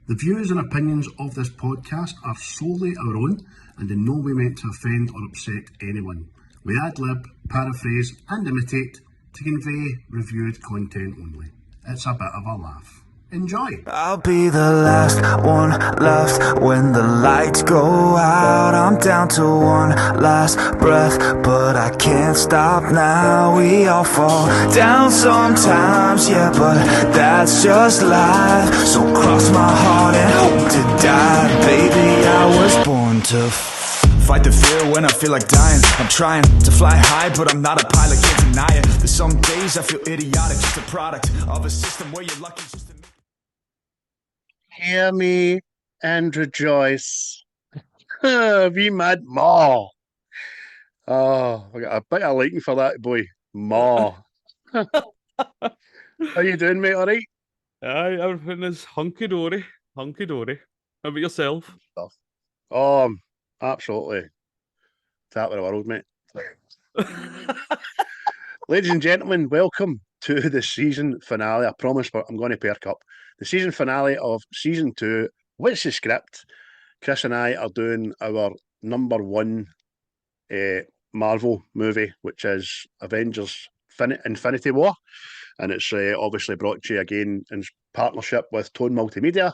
The views and opinions of this podcast are solely our own and in no way meant to offend or upset anyone. We ad lib, paraphrase, and imitate to convey reviewed content only. It's a bit of a laugh. Enjoy! I'll be the last one left when the lights go out. I'm down to one last breath, but I can't stop now. We all fall down sometimes, yeah, but that's just life. So cross my heart and hope to die. Baby, I was born to fight the fear when I feel like dying. I'm trying to fly high, but I'm not a pilot, can't deny it. There's some days I feel idiotic, just a product of a system where you're lucky just to Hear me and rejoice. Wee mad Ma. Oh, I got a bit of liking for that boy. Ma. How you doing, mate? All right? Aye, everything is hunky dory, hunky dory. How about yourself? Oh, absolutely. Top of the world, mate. Ladies and gentlemen, welcome to the season finale. I promise I'm going to perk up. The season finale of season 2. What's the script? Chris and I are doing our number one Marvel movie, which is Avengers Infinity War. And it's obviously brought to you again in partnership with Tone Multimedia.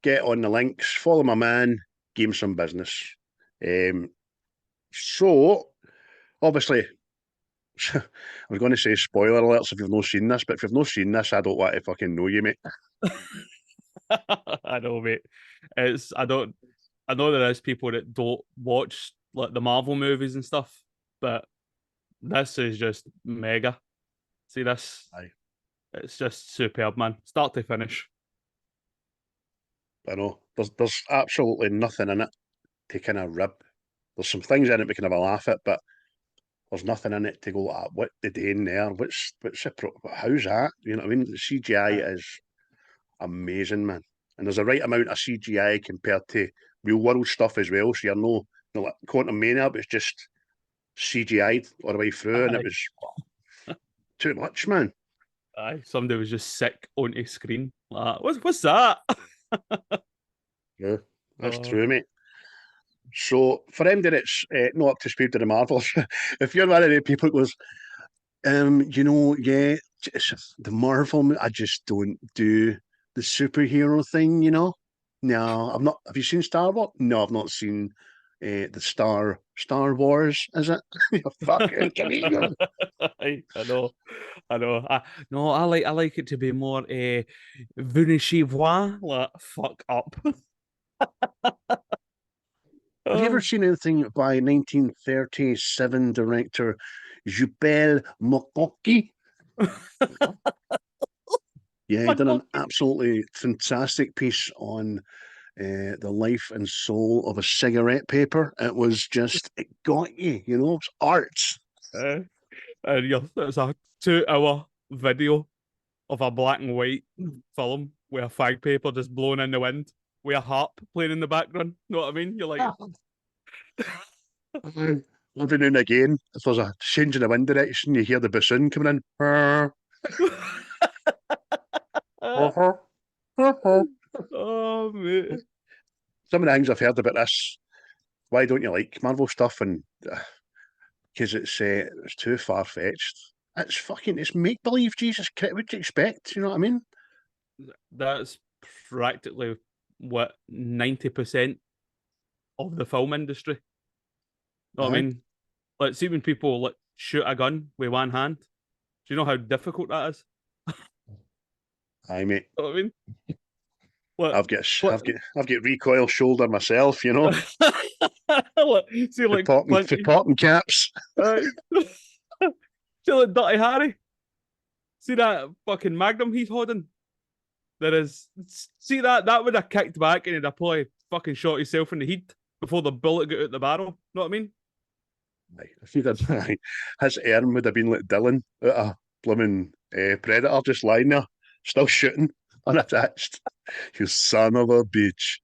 Get on the links, follow my man, give him some business. So, obviously, I was going to say spoiler alerts if you've not seen this, but if you've not seen this, I don't want to fucking know you, mate. I know, mate. I know there is people that don't watch like the Marvel movies and stuff, but this is just mega. See this? Aye. It's just superb, man. Start to finish. I know. There's absolutely nothing in it to kind of rib. There's some things in it we can have a laugh at, but there's nothing in it to go, what they doing there? How's that? You know what I mean? The CGI is amazing, man. And there's a right amount of CGI compared to real world stuff as well. So you're no like Quantum Mania, but it's just CGI'd all the way through, and it was too much, man. Aye, somebody was just sick onto screen. Like, what's that? Yeah, that's true, mate. So for anybody that's not up to speed with the Marvels, if you're one of the people that goes, yeah, the Marvel, I just don't do the superhero thing, you know. No, I've not. Have you seen Star Wars? No, I've not seen the Star Wars. Is it? Fucking I know. No, I like it to be more venez chez moi, like fuck up. Have you ever seen anything by 1937 director Jubel Mokoki? Yeah, he done an absolutely fantastic piece on the life and soul of a cigarette paper. It was just, it got you, you know, it's art. And it's a 2-hour video of a black and white film with a fag paper just blowing in the wind with a harp playing in the background. Know what I mean? You're like, Every now and again, if there's a change in the wind direction, you hear the bassoon coming in. oh mate. Some of the things I've heard about this, why don't you like Marvel stuff? And because it's too far fetched. It's make believe. Jesus Christ, what do you expect? You know what I mean? That's practically what 90% of the film industry. Know what I mean? Like, see when people like shoot a gun with one hand. Do you know how difficult that is? Aye, mate. Know what I mean? What, I've got recoil shoulder myself, you know. see, like for popping caps. See, like Dirty Harry. See that fucking Magnum he's holding. There is. See that would have kicked back and he'd have probably fucking shot himself in the head before the bullet got out the barrel. Know what I mean? If he did, his arm would have been like Dylan out a blooming predator just lying there, still shooting, unattached. You son of a bitch.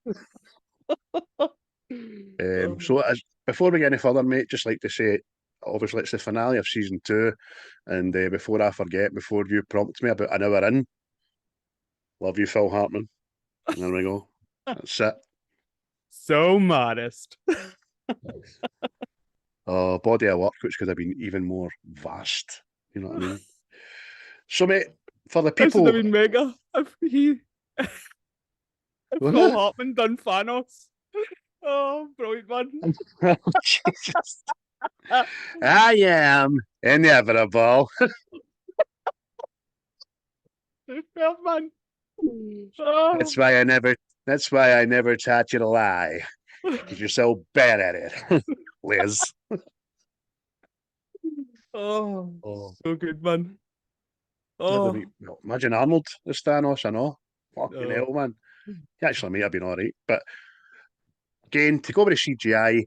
So before we get any further, mate, just like to say, obviously it's the finale of season 2, and before I forget, before you prompt me about an hour in, love you, Phil Hartman. There we go. That's it. So modest. Body of work, which could have been even more vast. You know what I mean? So, mate, for the This would people. have been mega if Phil Hartman done Thanos. Oh, brilliant, man. Jesus. I am inevitable. Superb, man. Oh. That's why I never taught you to lie. Because you're so bad at it, Liz. Oh, Oh. so good, man. Never Oh, meet. No, imagine Arnold as Thanos, I know. Fucking oh. hell, man. He actually might have been alright. But again, to go with the CGI,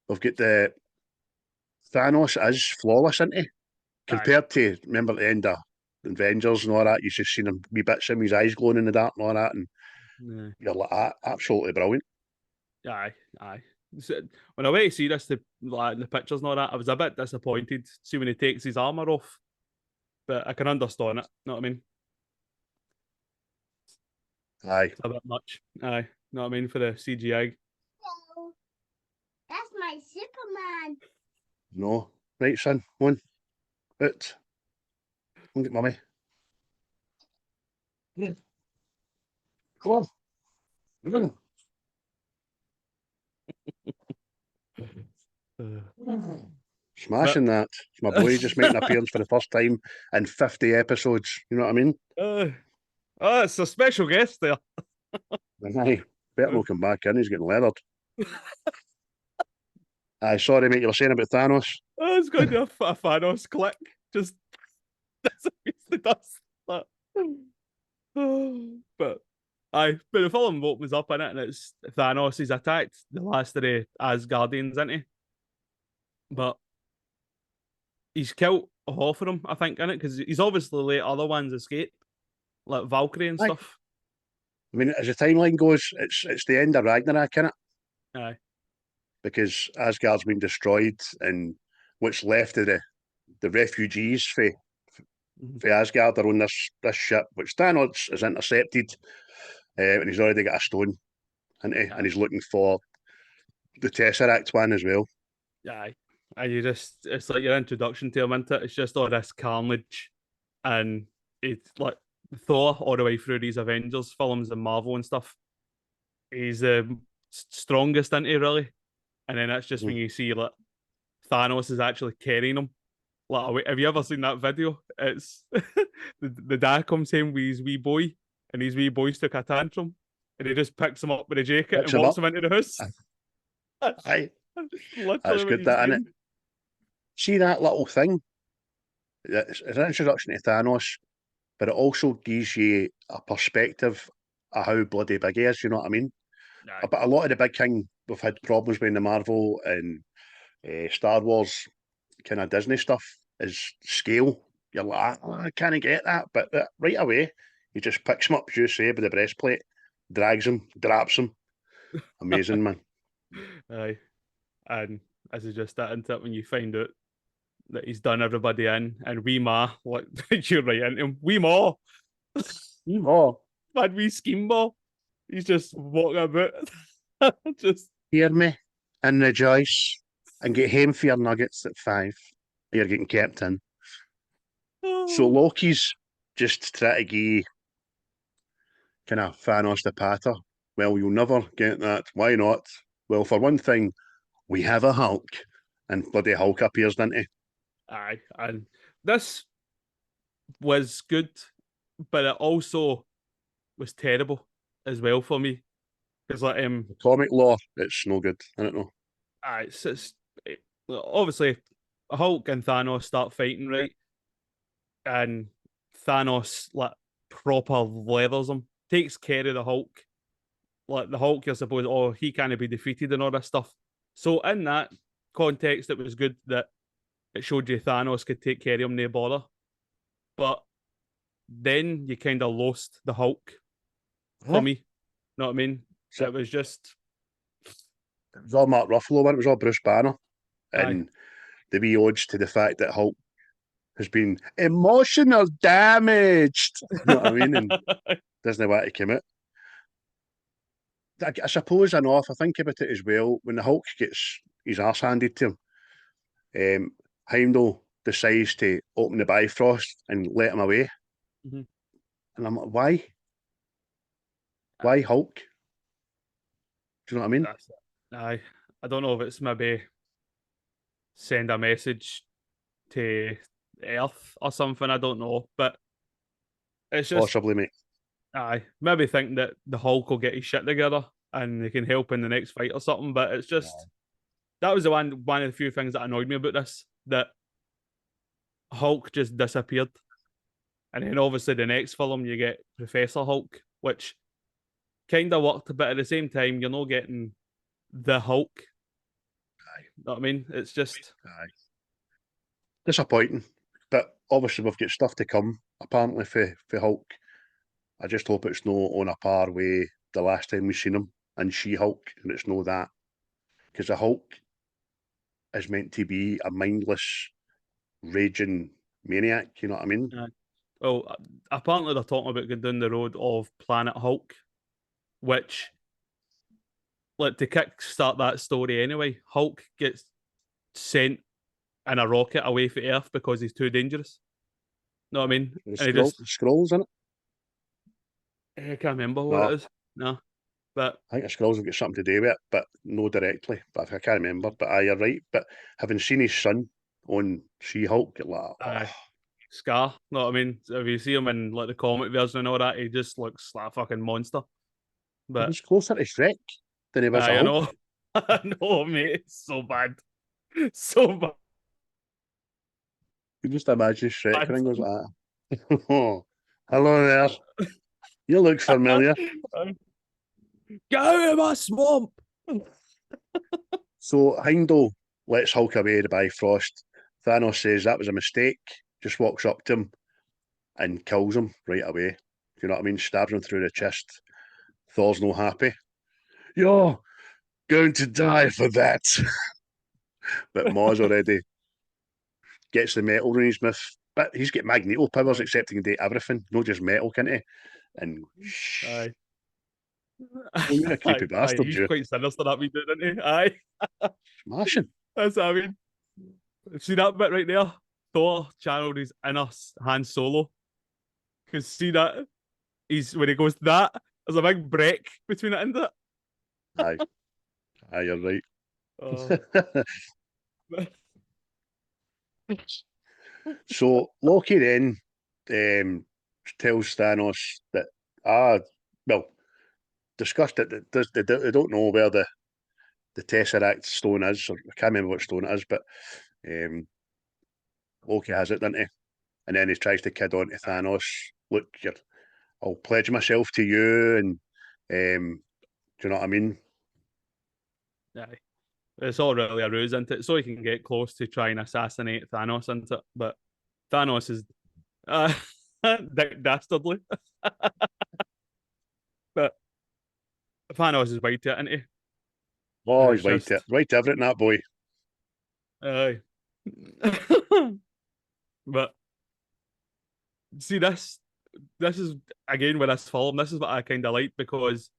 we've got the Thanos is flawless, isn't he? Aye. Compared to, remember the end of Avengers and all that, you just seen him wee bits of his eyes glowing in the dark and all that, and Yeah. you're like, absolutely brilliant. Aye, aye. So, when I went to see this, like the pictures and all that, I was a bit disappointed. See when he takes his armor off, but I can understand it. Know what I mean? Aye. It's a bit much. Aye, know what I mean for the CGI. Hello. That's my Superman. No. Right, son, one. Out. Go and get mummy. Yeah. Come on. Come on. Smashing that. It's my boy just making an appearance for the first time in 50 episodes. You know what I mean? Oh, it's a special guest there. Aye. Better not come back in. He's getting leathered. Aye, sorry, mate. You were saying about Thanos? Oh, it's going to a Thanos click. Just disappears the dust. But the film opens up in it, and it's Thanos. He's attacked the last of the Asgardians, isn't he? But he's killed half of them, I think, in it, because he's obviously let other ones escape, like Valkyrie and Aye. stuff. I mean, as the timeline goes, it's the end of Ragnarok, innit? Aye. Because Asgard's been destroyed, and what's left of the refugees for Asgard are on this ship, which Thanos has intercepted, and he's already got a stone, and he's looking for the Tesseract one as well. Aye. And it's like your introduction to him, isn't it? It's just all this carnage, and it's like Thor all the way through these Avengers films and Marvel and stuff. He's the strongest, isn't he, really? And then it's just when you see like Thanos is actually carrying him. Like, have you ever seen that video? It's the dad comes home with his wee boy, and his wee boy's took a tantrum, and he just picks him up with a jacket and walks him into the house. Aye. Literally That's good, that, innit? See that little thing? It's an introduction to Thanos, but it also gives you a perspective of how bloody big he is, you know what I mean? Aye. But a lot of the big thing we've had problems with in the Marvel and Star Wars kind of Disney stuff is scale. You're like, I can't get that. But right away, he just picks him up, as you say, by the breastplate, drags him, drops him. Amazing, man. Aye. And as he just that into it, when you find out that he's done everybody in, and wee ma, like you're right into him, wee ma, Oh, bad wee scheme ball. He's just walking about, just hear me and rejoice and get home for your nuggets at 5. You're getting kept in. So Loki's just trying to give kind of Thanos the patter. Well, you'll never get that. Why not? Well, for one thing, we have a Hulk, and bloody Hulk appears, doesn't he? aye. And this was good, but it also was terrible as well for me. Because like Comic law, it's no good. I don't know. Obviously Hulk and Thanos start fighting, right? And Thanos like proper leathers him, takes care of the Hulk. Like the Hulk, you're supposed, oh, he can't be defeated and all this stuff. So in that context, it was good that it showed you Thanos could take care of him, no bother. But then you kind of lost the Hulk for me. Know what I mean? So it was just. It was all Mark Ruffalo, it was all Bruce Banner. And the wee odds to the fact that Hulk has been emotional damaged. You know what I mean? And doesn't know why he came out. I suppose I know if I think about it as well, when the Hulk gets his arse handed to him, Heimdall decides to open the Bifrost and let him away. Mhm. And I'm like, why? Why Hulk? Do you know what I mean? That's it. Aye. I don't know if it's maybe send a message to Earth or something. I don't know, but it's just Possibly, mate. aye. Maybe think that the Hulk will get his shit together and they can help in the next fight or something. But it's just that was the one of the few things that annoyed me about this, that Hulk just disappeared. And then obviously the next film you get Professor Hulk, which kind of worked, but at the same time you're not getting the Hulk. Aye. You know what I mean? It's just Aye. Disappointing. But obviously we've got stuff to come, apparently, for Hulk. I just hope it's no on a par with the last time we seen him and She-Hulk, and it's no that. Because the Hulk is meant to be a mindless, raging maniac, you know what I mean? well, apparently they're talking about going down the road of Planet Hulk, which like to kickstart that story anyway, Hulk gets sent in a rocket away from Earth because he's too dangerous. Know what I mean? The And he scroll, just scrolls in it? I can't remember what No, it is. No. But I think the scrolls have got something to do with it, but no directly. But I can't remember. But aye, you're right. But having seen his son on She-Hulk, you're like, oh, Scar, know what I mean? So if you see him in like the comic version and all that, he just looks like a fucking monster. he But was closer to Shrek than he was a I Hulk. know. I know, mate. It's so bad. So You just imagine Shrek bad. when he goes like that. Oh, hello there. You look familiar. Get out of my swamp! So Heimdall lets Hulk away to Bifrost. Thanos says that was a mistake, just walks up to him and kills him right away. You know what I mean? Stabs him through the chest. Thor's no happy. You're going to die for that. But Maw's already gets the metal in his mouth. But he's got magneto powers, except he can do everything, not just metal, can't he? And Aye. well, you're a creepy Aye, bastard, he's you. quite sinister that we do, isn't he? Aye. Smashing. That's what I mean. See that bit right there? Thor channeled his inner Han Solo. Because see that? He's when he goes to that, there's a big break between it and it. Aye. Aye, you're right. Oh. So Loki then tells Thanos that well, discussed it. They don't know where the Tesseract stone is. Or I can't remember what stone it is, but um, Loki has it, doesn't he? And then he tries to kid on to Thanos. Look, I'll pledge myself to you, and do you know what I mean? Aye. It's all really a ruse, isn't it? So he can get close to try and assassinate Thanos, isn't it? But Thanos is uh, dastardly. But Thanos is white, isn't he? And Oh, it's he's right just right to everything, that boy. aye. But see this is again with this film, this is what I kinda like because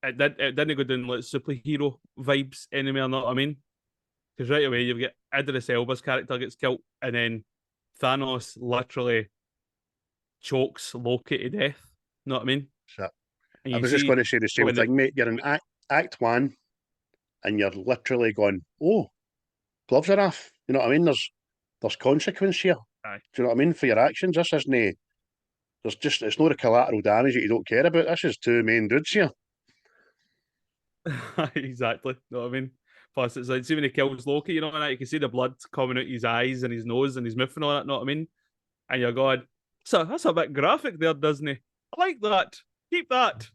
it didn't go down like superhero vibes anymore, know what I mean? Because right away you get Idris Elba's character gets killed, and then Thanos literally chokes Loki to death. Know what I mean? So, And I you was just see going to say the same when thing, mate. You're in act one, and you're literally going, "Oh, gloves are off." You know what I mean? There's consequence here. aye. Do you know what I mean for your actions? This isn't. There's just it's not the collateral damage that you don't care about. This is two main dudes here. Exactly. Know what I mean? Plus, it's like, see when he kills Loki, you know, and you can see the blood coming out his eyes and his nose and his mouth and all that, know what I mean? And you're going, so that's a bit graphic there, Disney. I like that. Keep that.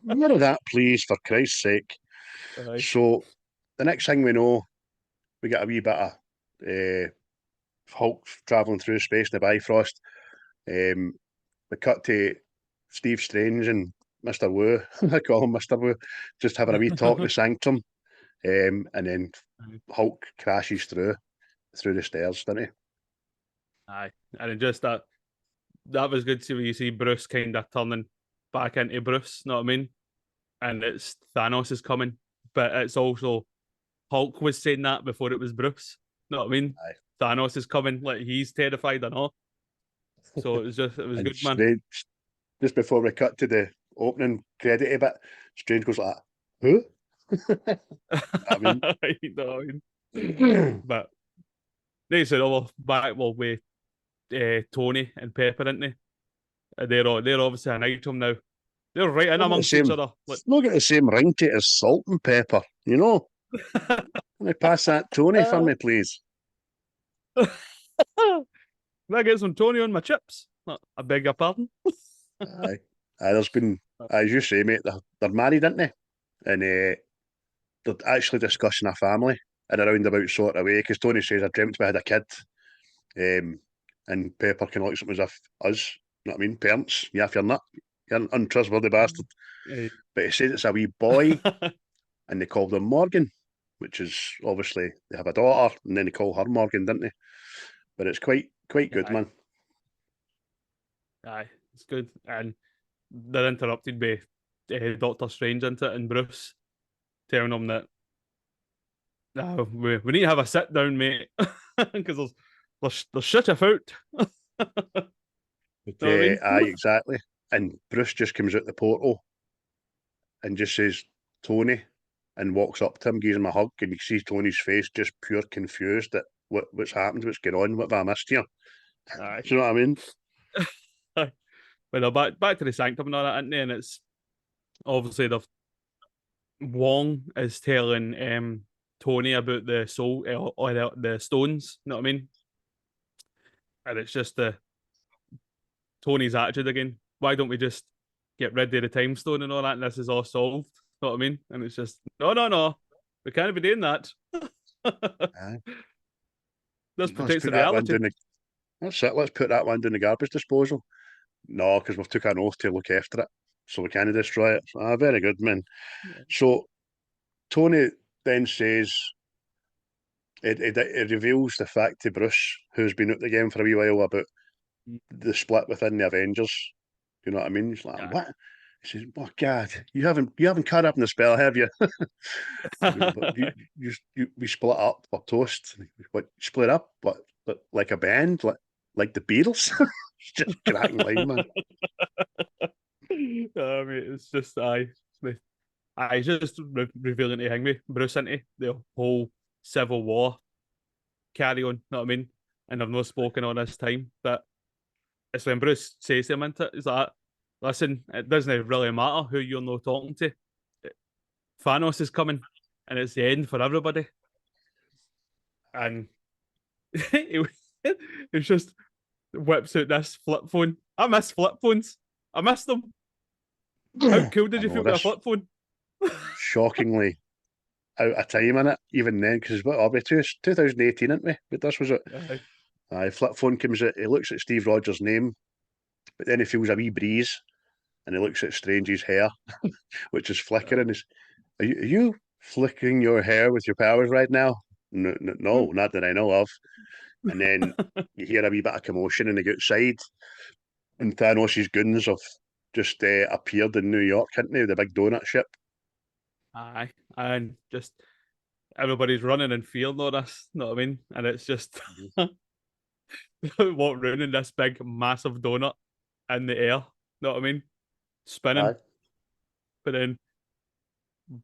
More of that, please, for Christ's sake. Aye. So the next thing we know, we get a wee bit of Hulk travelling through space in the Bifrost. We cut to Steve Strange and Mr. Wu. I call him Mr. Wu. Just having a wee talk in the sanctum. And then Hulk crashes through the stairs, doesn't he? Aye. And it just that was good to see where you see Bruce kind of turning back into Bruce, know what I mean? and it's Thanos is coming, but it's also Hulk was saying that before it was Bruce. Know what I mean? Aye. Thanos is coming, like he's terrified and all. So it was And good, man. Strange, just before we cut to the opening credit bit, Strange goes like, "Who?" I mean, You know what I mean? But they said, "Oh, well, with Tony and Pepper, isn't they? They're obviously an item now. They're right in not got the amongst each same, other. Like, not got the same ring to it as salt and pepper. You know, can I pass that Tony for me, please? can I get some Tony on my chips? I beg your pardon. Aye, there's been, as you say, mate, they're married, aren't they? And they're actually discussing a family in a roundabout sort of way, because Tony says, I dreamt we had a kid. And Pepper kind of looks at him as if us, you know what I mean? Parents, yeah, if you're not, you're an untrustworthy bastard. But he says it's a wee boy, and they call him Morgan, which is obviously they have a daughter, and then they call her Morgan, didn't they? But it's quite good, Aye. man. Aye, it's good. And they're interrupted by Doctor Strange into it and Bruce telling them that we need to have a sit down, mate, because there's shit afoot. But, Know what I mean? aye, exactly. And Bruce just comes out the portal and just says, Tony, and walks up to him, gives him a hug, and you see Tony's face just pure confused at what's happened, what's going on, what have I missed here? Aye. Do you know what I mean? But they're back to the sanctum and all that, isn't they? And it's obviously Wong is telling Tony about the soul or the stones. You know what I mean? And it's just Tony's attitude again. Why don't we just get rid of the time stone and all that, and this is all solved? You know what I mean? And it's just no, we can't be doing that. Aye. This Let's protects the put that one reality. down that's it, let's put that one down the garbage disposal. No, because we've took an oath to look after it, so we can't destroy it. Very good, man. So Tony then says, it reveals the fact to Bruce, who's been out the game for a wee while, about the split within the Avengers. You know what I mean? He's like, what? He says, "Oh God, you haven't caught up in the spell, have you?" But we split up. We're toast. What, split up? But like a band, like the Beatles. It's just cracking line, man. I mean, it's just I just revealing to hang me Bruce into the whole Civil War carry on. Know what I mean? And I've not spoken all this time, but it's when Bruce says to him into it, he's like, "Listen, it doesn't really matter who you're not talking to. Thanos is coming, and it's the end for everybody." And it's just whips out this flip phone. I miss flip phones. I miss them. How cool did you feel with a flip phone? Shockingly out of time in it, even then, because what are we, 2018, isn't we? But this was it. Flip phone comes out, he looks at Steve Rogers' name, but then he feels a wee breeze, and he looks at Strange's hair, which is flickering. Are you flicking your hair with your powers right now? No, not that I know of. And then you hear a wee bit of commotion and they go outside, and Thanos' goons have just appeared in New York, hadn't they? The big donut ship. Aye, and just everybody's running in fear, no, that's know what I mean? And it's just walk around in this big, massive donut in the air, know what I mean? Spinning. Aye. But then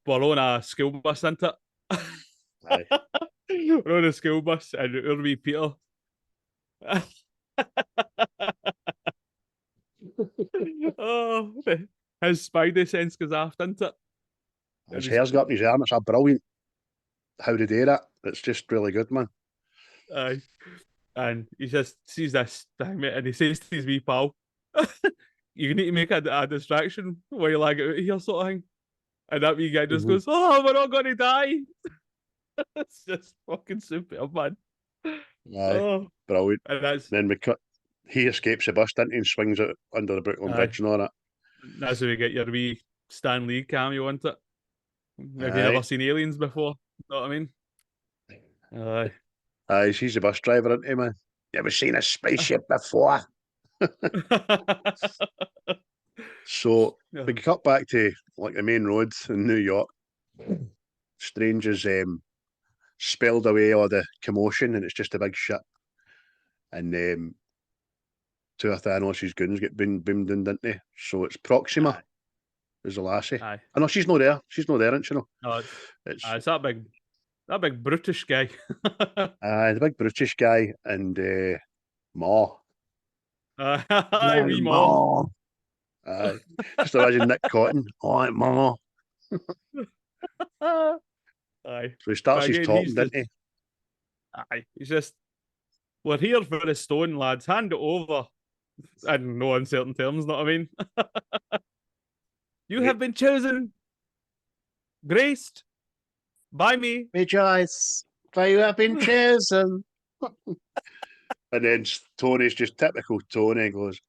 we're on a school bus, isn't it? Aye. We're on a school bus, and it'll be Peter. Oh, his Spidey sense goes aft, isn't it? His hair's got up in his arm. It's a brilliant how they do that. It's just really good, man. Aye. And he just sees this thing, mate, and he says to his wee pal, "You need to make a distraction while you lag out here," sort of thing. And that wee guy just goes, "Oh, we're not going to die." It's just fucking super, man. Aye, brilliant. And that's Then he escapes the bus, doesn't he, and swings out under the Brooklyn Bridge and all that. That's where you get your wee Stan Lee cameo, isn't it? Have you never seen Aliens before? Know what I mean? Aye. Aye, he's the bus driver, isn't he, man? You ever seen a spaceship before? So Yeah. we cut back to like the main roads in New York. Strange has spelled away all the commotion, and it's just a big shit. And two of Thanos' goons get boomed in, didn't they? So it's Proxima Aye. is the lassie. Aye. Oh no, she's not there. She's not there, isn't she? No, No, it's it's that big brutish guy. the big British guy and Ma. Aye, wee mom. Just imagine Nick Cotton. All right, Ma. Aye. So he starts But his again, talking, he's didn't he? he's just, we're here for the stone, lads. Hand it over. In no uncertain terms, know what I mean? You have been chosen, graced by me. Rejoice, for you have been chosen. And then Tony's just typical Tony goes,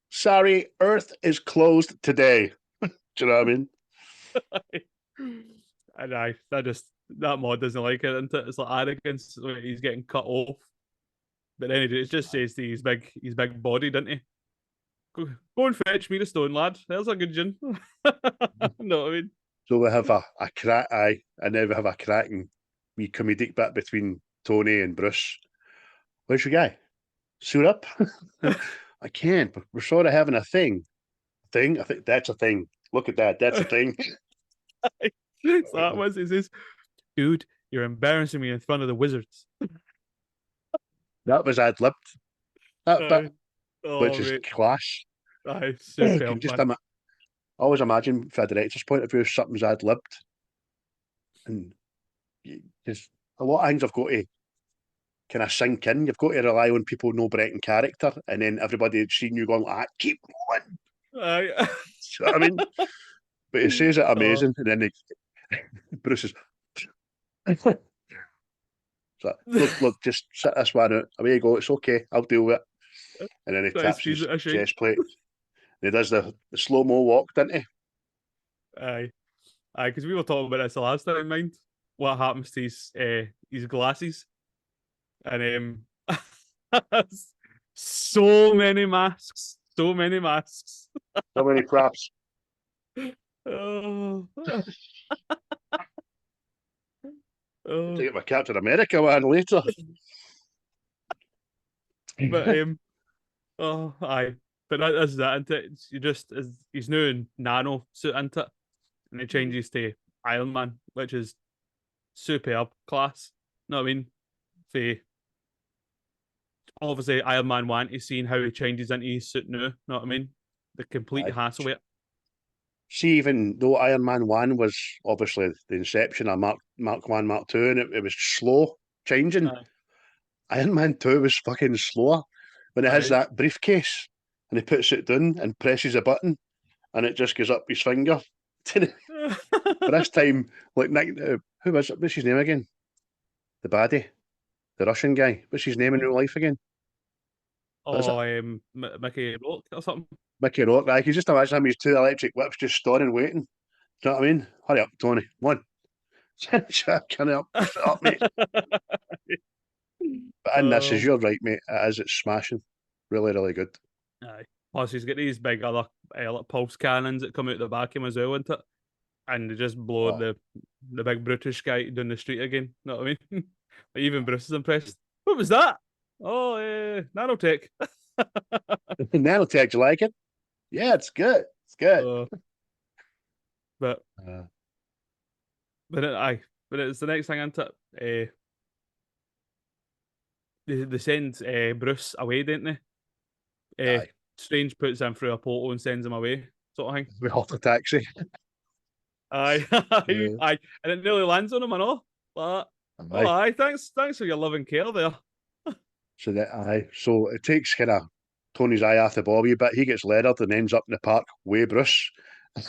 sorry, Earth is closed today. Do you know what I mean? And that mod doesn't like it, isn't it? It's like arrogance when he's getting cut off. But anyway, it just says that he's big body, doesn't he? Go and fetch me the stone, lad. There's a good gin. Know what I mean? So we have a crack, and then we have a cracking wee comedic bit between Tony and Bruce. Where's your guy? Suit up? I can't, but we're sort of having a thing. Thing? I think that's a thing. Look at that. That's a thing. So that was, he says, dude, you're embarrassing me in front of the wizards. That was ad-libbed. That bit, which is mate. class. Aye, You superb, can just man. always imagine from a director's point of view, something's ad-libbed. And there's a lot of things I've got to kind of sink in. You've got to rely on people know Brett in character, and then everybody seeing you going, keep going. Aye. You know what I mean? But he says it amazing, and then Bruce is so, look, just sit this one out. Away you go, it's okay, I'll deal with it. And then he taps his chest plate. And he does the slow-mo walk, doesn't he? Aye. Aye, because we were talking about this the last time, mind. What happens to his glasses? And so many masks. So many masks. So many props. Oh. Oh. Take my Captain America one later. But oh aye. But that's that, isn't it? You just he's new in nano suit, isn't it? And he changes to Iron Man, which is superb class. Know what I mean? For obviously Iron Man 1 is seeing how he changes into his suit now, know what I mean? The complete hassle with it. See, even though Iron Man 1 was obviously the inception of Mark 1, Mark 2, and it was slow changing, Iron Man 2 was fucking slower. When it has that briefcase and he puts it down and presses a button and it just goes up his finger. But this time, like Nick, who was it? What's his name again? The baddie, the Russian guy. What's his name in real life again? Mickey Rourke or something. Mickey Rourke. I can just imagine him, his two electric whips just storing waiting. Do you know what I mean? Hurry up, Tony. One. Shut up, mate. But in this, as you're right, mate, it's smashing. Really, really good. Aye. Plus, he's got these big other like pulse cannons that come out the back of him as well, isn't it? And they just blow the big British guy down the street again. Know what I mean? Like, even Bruce is impressed. What was that? Oh, nanotech. Nanotech, you like it? Yeah, it's good. It's good. But it's the next thing, isn't it? They send Bruce away, don't they? Strange puts him through a portal and sends him away, sort of thing. We off the taxi. Aye, aye, and it nearly lands on him and all. But aye, thanks for your love and care there. So it takes kind of Tony's eye off the ball a wee bit. He gets leathered and ends up in the park with Bruce.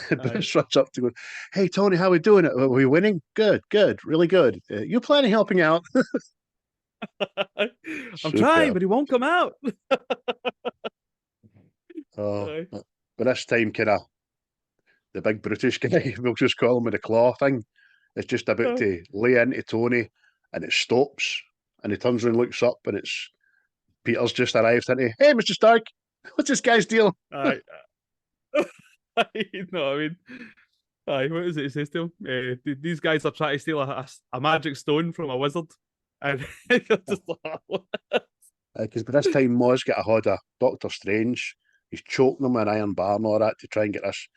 Bruce runs up to go, "Hey Tony, how we doing? Are we winning? Good, really good. You planning helping out?" I'm trying, but he won't come out. But this time, kind of the big British guy, we'll just call him with the claw thing, is just about to lay into Tony, and it stops, and he turns around and looks up, and it's Peter's just arrived, isn't he? Hey, Mr. Stark, what's this guy's deal? Aye. You know what I mean? Aye, what is it? It says to him, these guys are trying to steal a magic stone from a wizard. And you're just like, what? Because by this time, Moz got a hold of Doctor Strange. He's choking him with an iron bar and all that to try and get this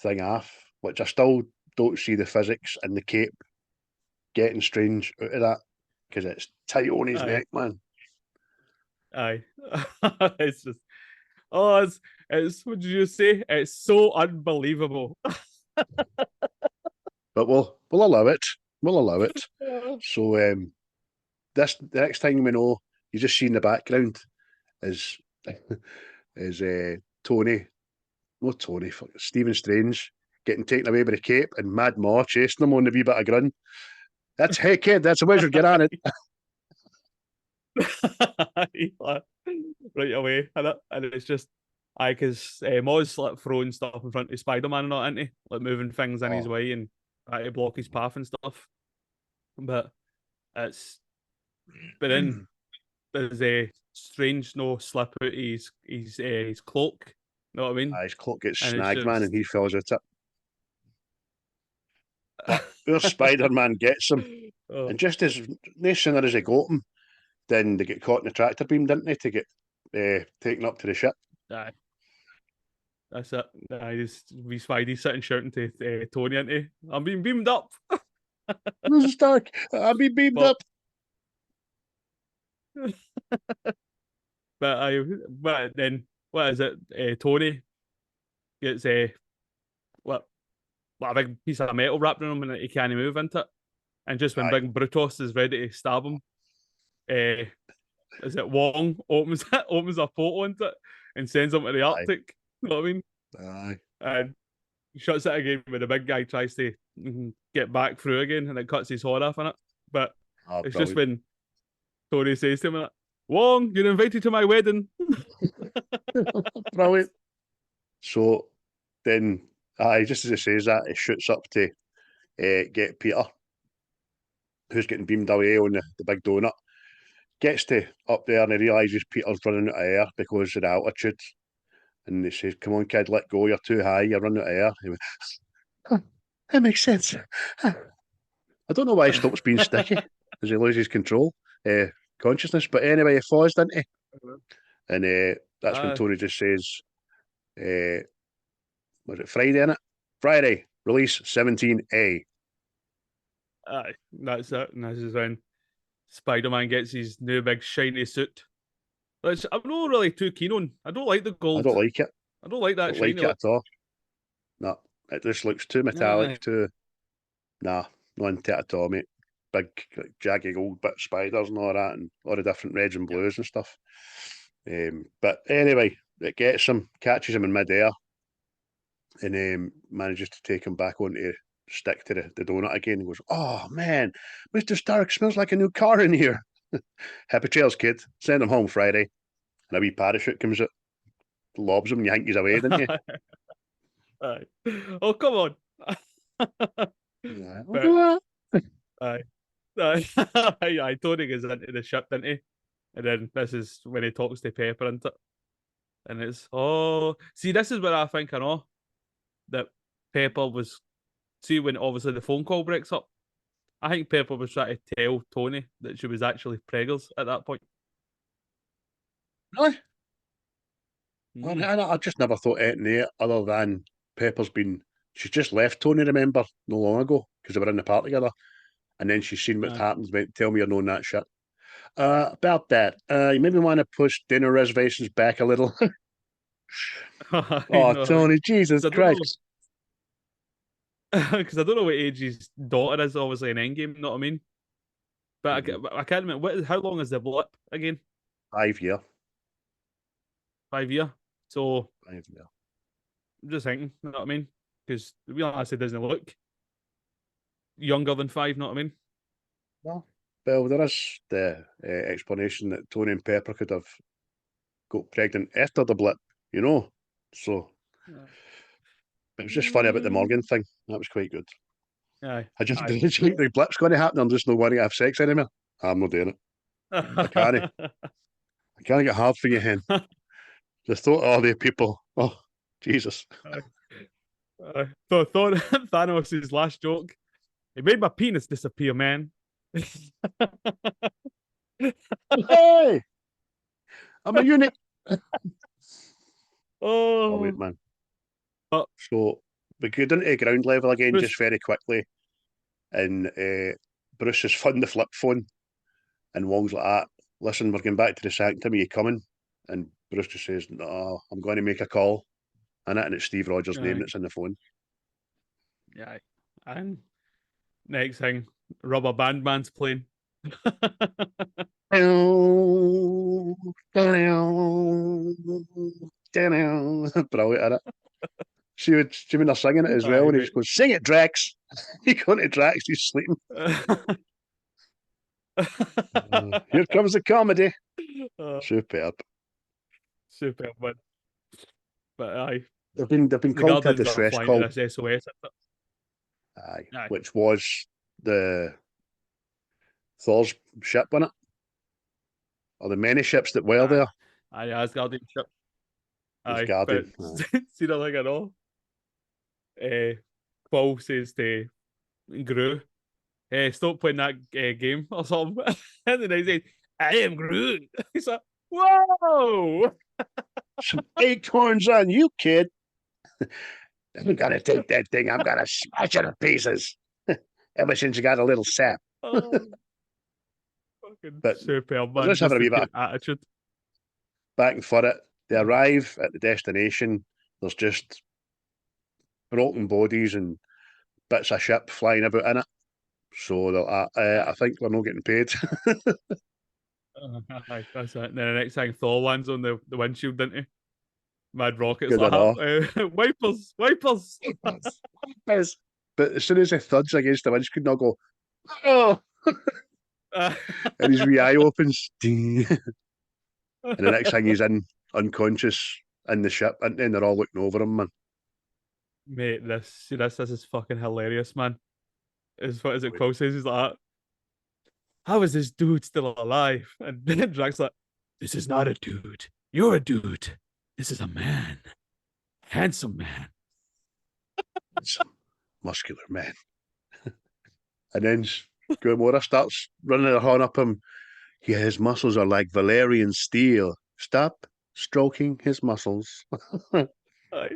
thing off, which I still don't see the physics in the cape getting Strange out of that because it's tight on his Aye. neck, man. Aye. It's just, it's, what did you say? It's so unbelievable. But we'll allow it. We'll allow it. So the next thing we know, you just see in the background is Tony, not Tony, Stephen Strange getting taken away by the cape and Mad Ma chasing him on the wee bit of grin. That's hey kid, that's a wizard, get on it. Right away, and it's just, because Moz like throwing stuff in front of Spider-Man and all, isn't he? Like moving things in his way and trying to block his path and stuff. But then there's a Strange no slip out his cloak. You know what I mean? His cloak gets And snagged, man, and he falls out it. But poor Spider-Man gets him. Oh. And just as no sooner as they got him, then they get caught in the tractor beam, didn't they, to get taken up to the ship. Aye. That's it. He's Spidey sitting shouting to Tony, isn't he? I'm being beamed up. Mr. Stark, I'll be beamed up. But then what is it? Tony gets a big piece of metal wrapped around him and he can't move into it. And just when Big Brutus is ready to stab him, is it Wong opens a portal into it and sends him to the Arctic. You know what I mean? Aye. And shuts it again when the big guy tries to get back through again and it cuts his head off in it. But it's just when Tony says to him, Wong, you're invited to my wedding. Brilliant. So then, just as he says that, he shoots up to get Peter, who's getting beamed away on the big donut. Gets to up there and he realises Peter's running out of air because of the altitude. And he says, come on, kid, let go. You're too high. You're running out of air. He went, that makes sense. I don't know why he stops being sticky as he loses control, consciousness. But anyway, he falls, didn't he? And that's when Tony just says, was it Friday, innit? Friday, release 17A. Aye, that's it. And this is when Spider-Man gets his new big shiny suit. Which I'm not really too keen on. I don't like the gold. I don't like it. I don't like that. I don't like it at all. No, it just looks too metallic, too. Nah, not into it at all, mate. Big, jaggy gold bit spiders and all that, and all the different reds and blues and stuff. But anyway, it gets him, catches him in midair, and manages to take him back onto stick to the donut again. He goes, oh man, Mr. Stark smells like a new car in here. Happy trails, kid. Send him home Friday. And a wee parachute comes out, lobs him, and you think he's away, didn't you? Aye. Oh, come on. Aye. Aye. Tony goes into the ship, didn't he? And then this is when he talks to Pepper, isn't it? And it's, see, this is where I think I know that Pepper was, see, when obviously the phone call breaks up, I think Pepper was trying to tell Tony that she was actually preggers at that point. Really? I just never thought anything there other than Pepper's been, she's just left Tony, remember, no long ago, because they were in the park together. And then she's seen what's happened, went, tell me you're knowing that shit. About that, you maybe want to push dinner reservations back a little. Tony, Jesus Christ. Because I don't know what age his daughter is, obviously, in Endgame, you know what I mean? But I can't remember, how long is the blip again? 5 year. 5 year? So, 5 year. I'm just thinking, you know what I mean? Because to be honest, it doesn't look younger than 5, you know what I mean? No. Well, there is the explanation that Tony and Pepper could have got pregnant after the blip, you know? So, it was just funny about the Morgan thing. That was quite good. Aye. I just didn't think the blip's going to happen. I'm just not going to have sex anymore. I'm not doing it. I can't. I can't get hard for you, hen. The thought of all the people. Oh, Jesus. Thought Thanos' last joke. He made my penis disappear, man. Hey, I'm a unit. Oh, wait, Oh, man. but So we go down to ground level again Bruce- just very quickly. And Bruce has found the flip phone. And Wong's like, listen, we're going back to the sanctum. Are you coming? And Bruce just says, no, I'm going to make a call. And it's Steve Rogers' name Aye. that's in the phone. yeah. And next thing, Rubber Band Man's playing. Brilliant, at it. She when they're singing it as well, Aye, and he mate. just goes, "Sing it, Drax." He going to Drax, he's sleeping. Here comes the comedy. Superb. Super, but aye, They've been the called to a Guardians are distress flying call. to this SOS. Aye, Aye. which was the Thor's ship, wasn't it? Or the many ships that were there. Aye, Asgardian ship. Aye, Asgardian, but see the thing at all. Paul says to Gru, stop playing that game or something. And then he says, I am Groot. He's like, whoa! Some acorns on you, kid. I'm gonna take that thing. I'm gonna smash it to pieces. Ever since you got a little sap. Oh, fucking But superb, let's man. just have a wee bit Attitude. back and for it. They arrive at the destination. There's just broken bodies and bits of ship flying about in it. So they're like, I think we're not getting paid. Aye, that's it. And then the next thing, Thor lands on the windshield, didn't he? Mad rockets Good like enough. wipers. But as soon as he thuds against the windscreen, they'll go, oh! And his wee eye opens. And the next thing he's in, unconscious, in the ship, and then they're all looking over him, man. Mate, this is fucking hilarious, man. What is it? Paul says he's like, how is this dude still alive? And then Drax like, this is not a dude. You're a dude. This is a man. Handsome man. Muscular man. And then Gamora starts running her horn up him. Yeah, his muscles are like Valerian steel. Stop stroking his muscles. And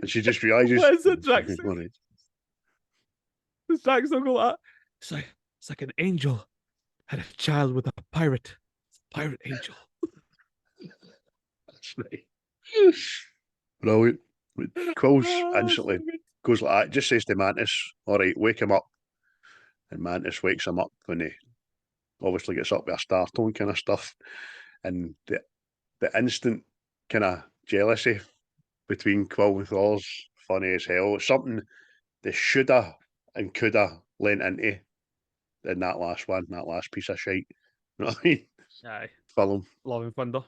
she just realizes. What is it, Drax? Drax don't go like that. It's like an angel had a child with a pirate. Pirate angel. That's right. Brilliant. Quills instantly goes like that. Just says to Mantis, all right, wake him up. And Mantis wakes him up when he obviously gets up with a star tone kind of stuff. And the instant kind of jealousy between Quill and Thor's funny as hell. It's something they shoulda and coulda lent into in that last one, that last piece of shite. You know what I mean? Aye. Film. Love and Thunder.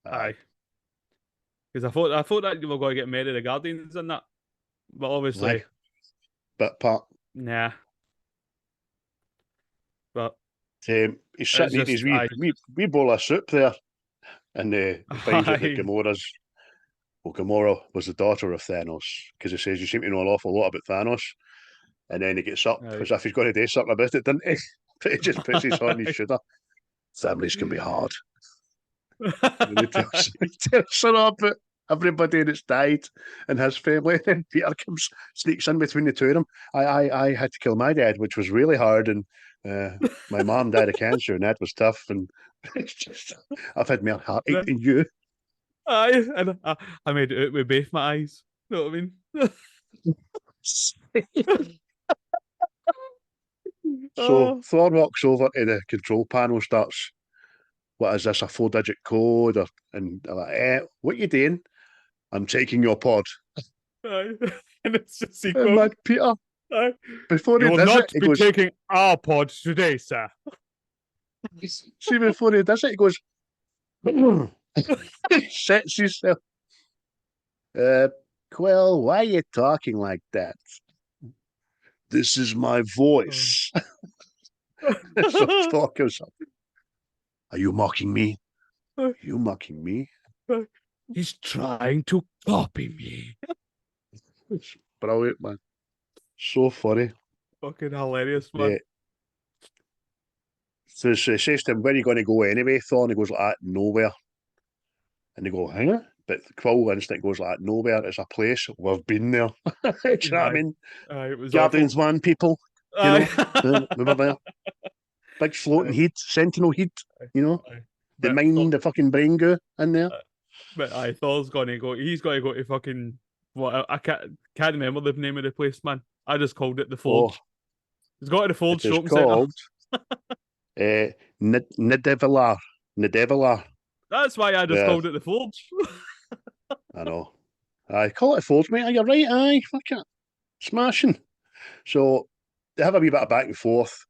Aye. Because I thought that you were going to get married the Guardians in that. But obviously. Aye. Bit part. Nah. But he's sitting eating his wee bowl of soup there. And he finds out that Gamora's. Well, Gamora was the daughter of Thanos, because he says, you seem to know an awful lot about Thanos. And then he gets up as if he's going to do something about it, doesn't he? But he just puts his hand on his shoulder. Families can be hard. And he tells her about everybody that's died in his family. And then Peter sneaks in between the two of them. I had to kill my dad, which was really hard. And my mom died of cancer, and that was tough. And it's just, I've had more heartache than you. Aye, and I made it out with both my eyes. You know what I mean? So Thor walks over to the control panel, starts, what is this, a 4-digit code? And they're like, what are you doing? I'm taking your pod. Aye. And it's just And mad Peter, aye. Before he will does not it, he be goes, taking our pod today, sir. See, before he does it, he goes, he sets himself. Quill, why are you talking like that? This is my voice. So Thor goes up. Are you mocking me? Are you mocking me? He's trying to copy me. brilliant, man. So funny. Fucking hilarious, man. Yeah. So she says to him, "Where are you going to go anyway, Thor?" And he goes like that, "Nowhere." And they go, "Hang it." But the Quill instinct goes like that, "Nowhere. It's a place. We've been there." Do you know what I mean? It was Guardians awful. One people, you know, we were there. Big floating Aye. heat, sentinel heat, you know. Aye. They But, mine the fucking brain goo in there. but Thor's gonna go. He's gonna go to fucking what? I can't remember the name of the place, man. I just called it the Forge. Oh, He's got to the Forge it is shopping centre. called Nidevilar. Nidevilar. That's why I just Yeah, called it the Forge. I know. I call it a Forge, mate. You're right, aye. Fuck it. Smashing. So they have a wee bit of back and forth.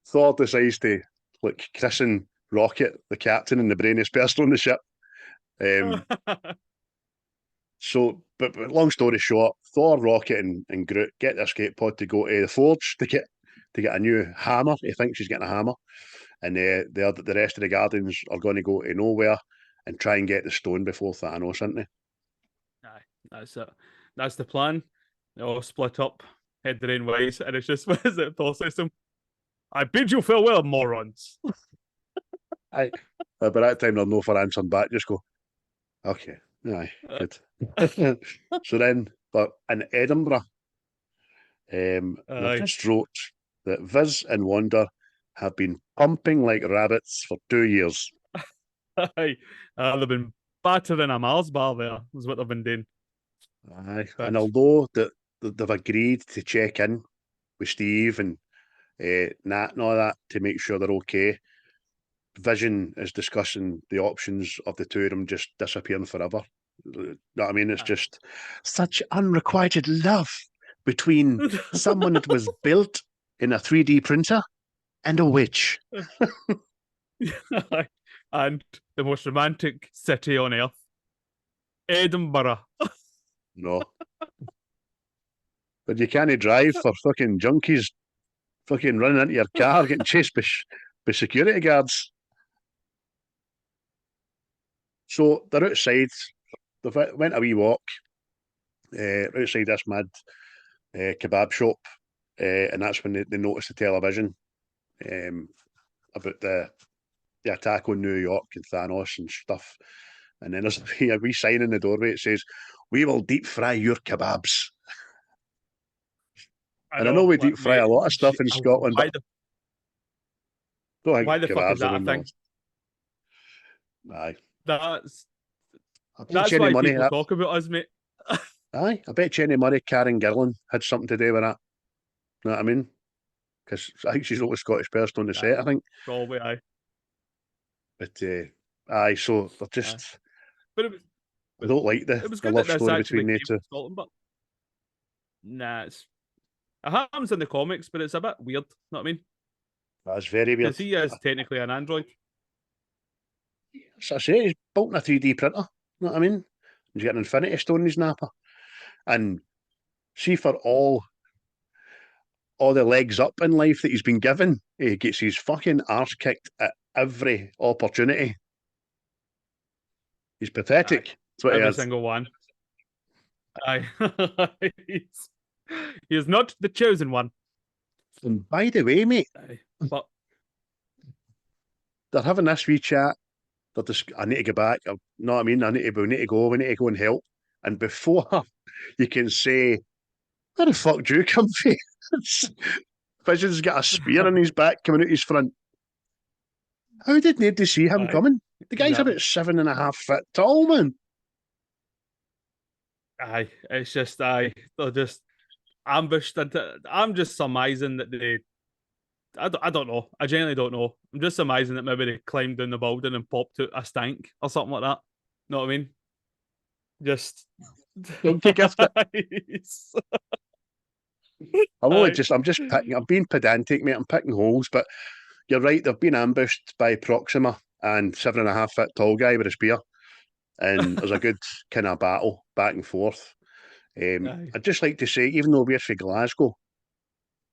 Thor decides to christen Rocket, the captain and the brainiest person on the ship. But long story short, Thor, Rocket, and Groot get their escape pod to go to the Forge to get a new hammer. He thinks he's getting a hammer, and the rest of the Guardians are going to go to nowhere and try and get the stone before Thanos, aren't they? Aye, that's it. That's the plan. They all split up, head their own ways, and it's just what is it? Thor system. I bid you farewell, morons. Aye. By that time, they're no for answering back. Just go, okay, aye, good. So then, but in Edinburgh, we've just wrote that Viz and Wanda have been pumping like rabbits for 2 years. Aye. They've been battering a Mars bar there, is what they've been doing. Aye. And although they've agreed to check in with Steve and Nat and all that to make sure they're okay, Vision is discussing the options of the two of them just disappearing forever. You know what I mean? It's just such unrequited love between someone that was built in a 3D printer and a witch. And the most romantic city on earth, Edinburgh. No. But you can't drive for fucking junkies fucking running into your car, getting chased by security guards. So they're outside. They've went a wee walk outside this mad kebab shop, and that's when they noticed the television about the attack on New York and Thanos and stuff. And then there's a wee sign in the doorway. It says, "We will deep fry your kebabs." I know we deep fry a lot of stuff in Scotland, but why the fuck is that a thing? Aye. That's Jenny why Money, people talk about us, mate. Aye, I bet Jenny Murray, Karen Gillan had something to do with that. You know what I mean? Because I think she's the only Scottish person on the set, I think. Probably, aye. But, aye, so they're just... But I don't like the love story between the two. Scotland, but nah, it happens in the comics, but it's a bit weird, you know what I mean? That's very weird. Because he is technically an android. So I say, he's built in a 3D printer, you know what I mean? He's got an infinity stone in his napper. And see, for all the legs up in life that he's been given, he gets his fucking arse kicked at every opportunity. He's pathetic. That's what Every he is. single one. Aye. He is not the chosen one. And by the way, mate, but they're having this wee chat. They're just, I need to get back. You know what I mean? We need to go and help. And before you can say, where the fuck do you come from? Vision's got a spear in his back coming out his front. How did nobody see him coming? The guy's about 7.5 feet tall, man. Aye, it's just they're just ambushed into. I'm just surmising that they. I don't know. I genuinely don't know. I'm just surmising that maybe they climbed down the building and popped out a stank or something like that. Know what I mean? Just don't take after. I'm being pedantic, mate. I'm picking holes, but you're right. They've been ambushed by Proxima and 7.5 foot tall guy with a spear, and there's a good kind of battle back and forth. I'd just like to say, even though we're from Glasgow,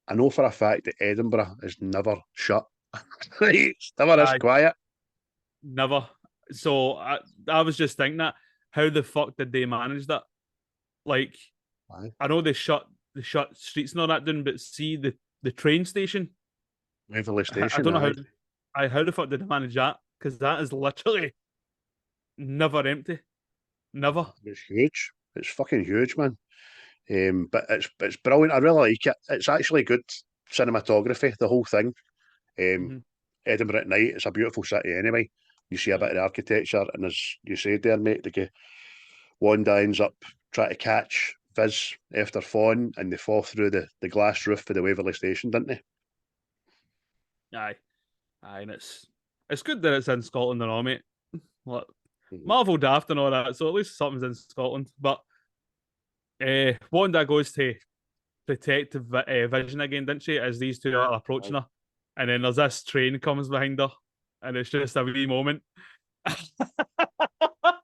I know for a fact that Edinburgh is never shut. It's never is quiet. Never. So I was just thinking that, how the fuck did they manage that? Like, Aye. I know they shut streets and all that down, but see the train station. Waverley I Station. don't know aye. how the fuck did they manage that? Because that is literally never empty, never. It's huge. It's fucking huge, man. But it's brilliant. I really like it. It's actually good cinematography. The whole thing. Mhm. Edinburgh at night. It's a beautiful city anyway. You see a bit of the architecture, and as you said there, mate, Wanda ends up trying to catch Viz after falling, and they fall through the glass roof of the Waverley Station, didn't they? Aye, aye, and it's good that it's in Scotland and all, mate. Like, Mhm. Marvel daft and all that, so at least something's in Scotland. But Wanda goes to protect Vision again, didn't she? As these two are approaching her, and then there's this train comes behind her, and it's just a wee moment.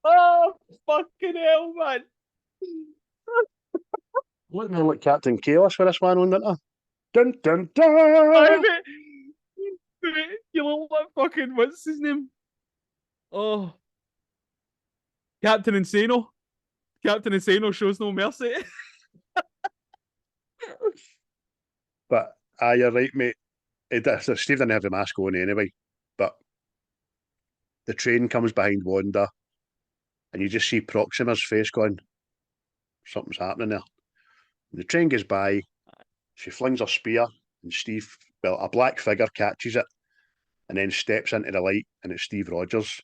Oh, fucking hell, man! Look now like Captain Chaos for this one, didn't I? Dun dun dun! Aye, mate. You look like fucking what's his name? Oh, Captain Insano. Captain Insano shows no mercy. But you're right, mate. Steve didn't have the mask on anyway. But the train comes behind Wanda, and you just see Proxima's face going, something's happening there. And the train goes by, she flings her spear, and a black figure catches it, and then steps into the light, and it's Steve Rogers.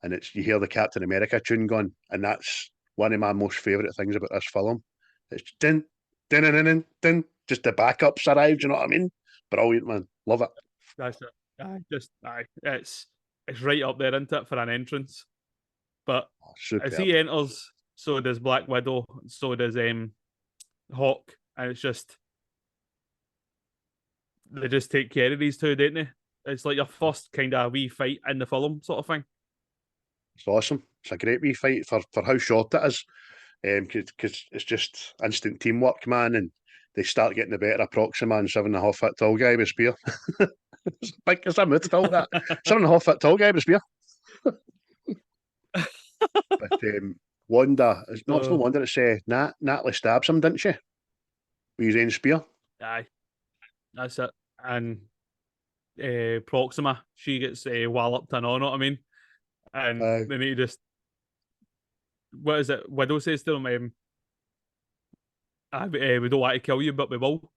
And you hear the Captain America tune going, and that's one of my most favourite things about this film. It's din, din, din, din, din, din, just the backups arrived, you know what I mean? Brilliant, man. Love it. That's it. Aye. It's right up there, isn't it, for an entrance? But as Superb. he enters, so does Black Widow, so does Hawk, and it's just they just take care of these two, don't they? It's like your first kind of wee fight in the film, sort of thing. It's awesome. It's a great wee fight for how short it is. Because it's just instant teamwork, man, and they start getting the better of Proxima and 7.5 foot tall guy with spear. It's a mouth call that 7.5 foot tall guy with spear. But Wanda, it's not Wanda. It's Natalie stabs him, didn't she? With his own spear. Aye, that's it. And Proxima, she gets walloped and all, know what I mean? And then he just, what is it? Widow says to him, we don't want to kill you, but we will.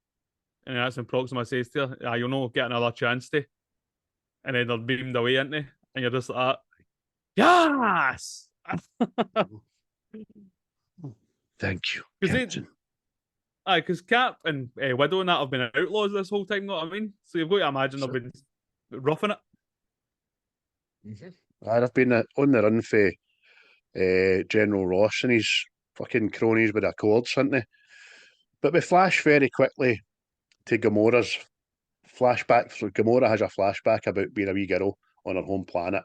And that's when Proxima says to her, you'll not get another chance to. And then they're beamed away, aren't they? And you're just like, yes! Thank you, Captain. Because Cap and Widow and that have been outlaws this whole time, know what I mean? So you've got to imagine they've been roughing it. I've been on the run for General Ross and his fucking cronies with accords, haven't they? But we flash very quickly to Gamora's flashback. So Gamora has a flashback about being a wee girl on her home planet,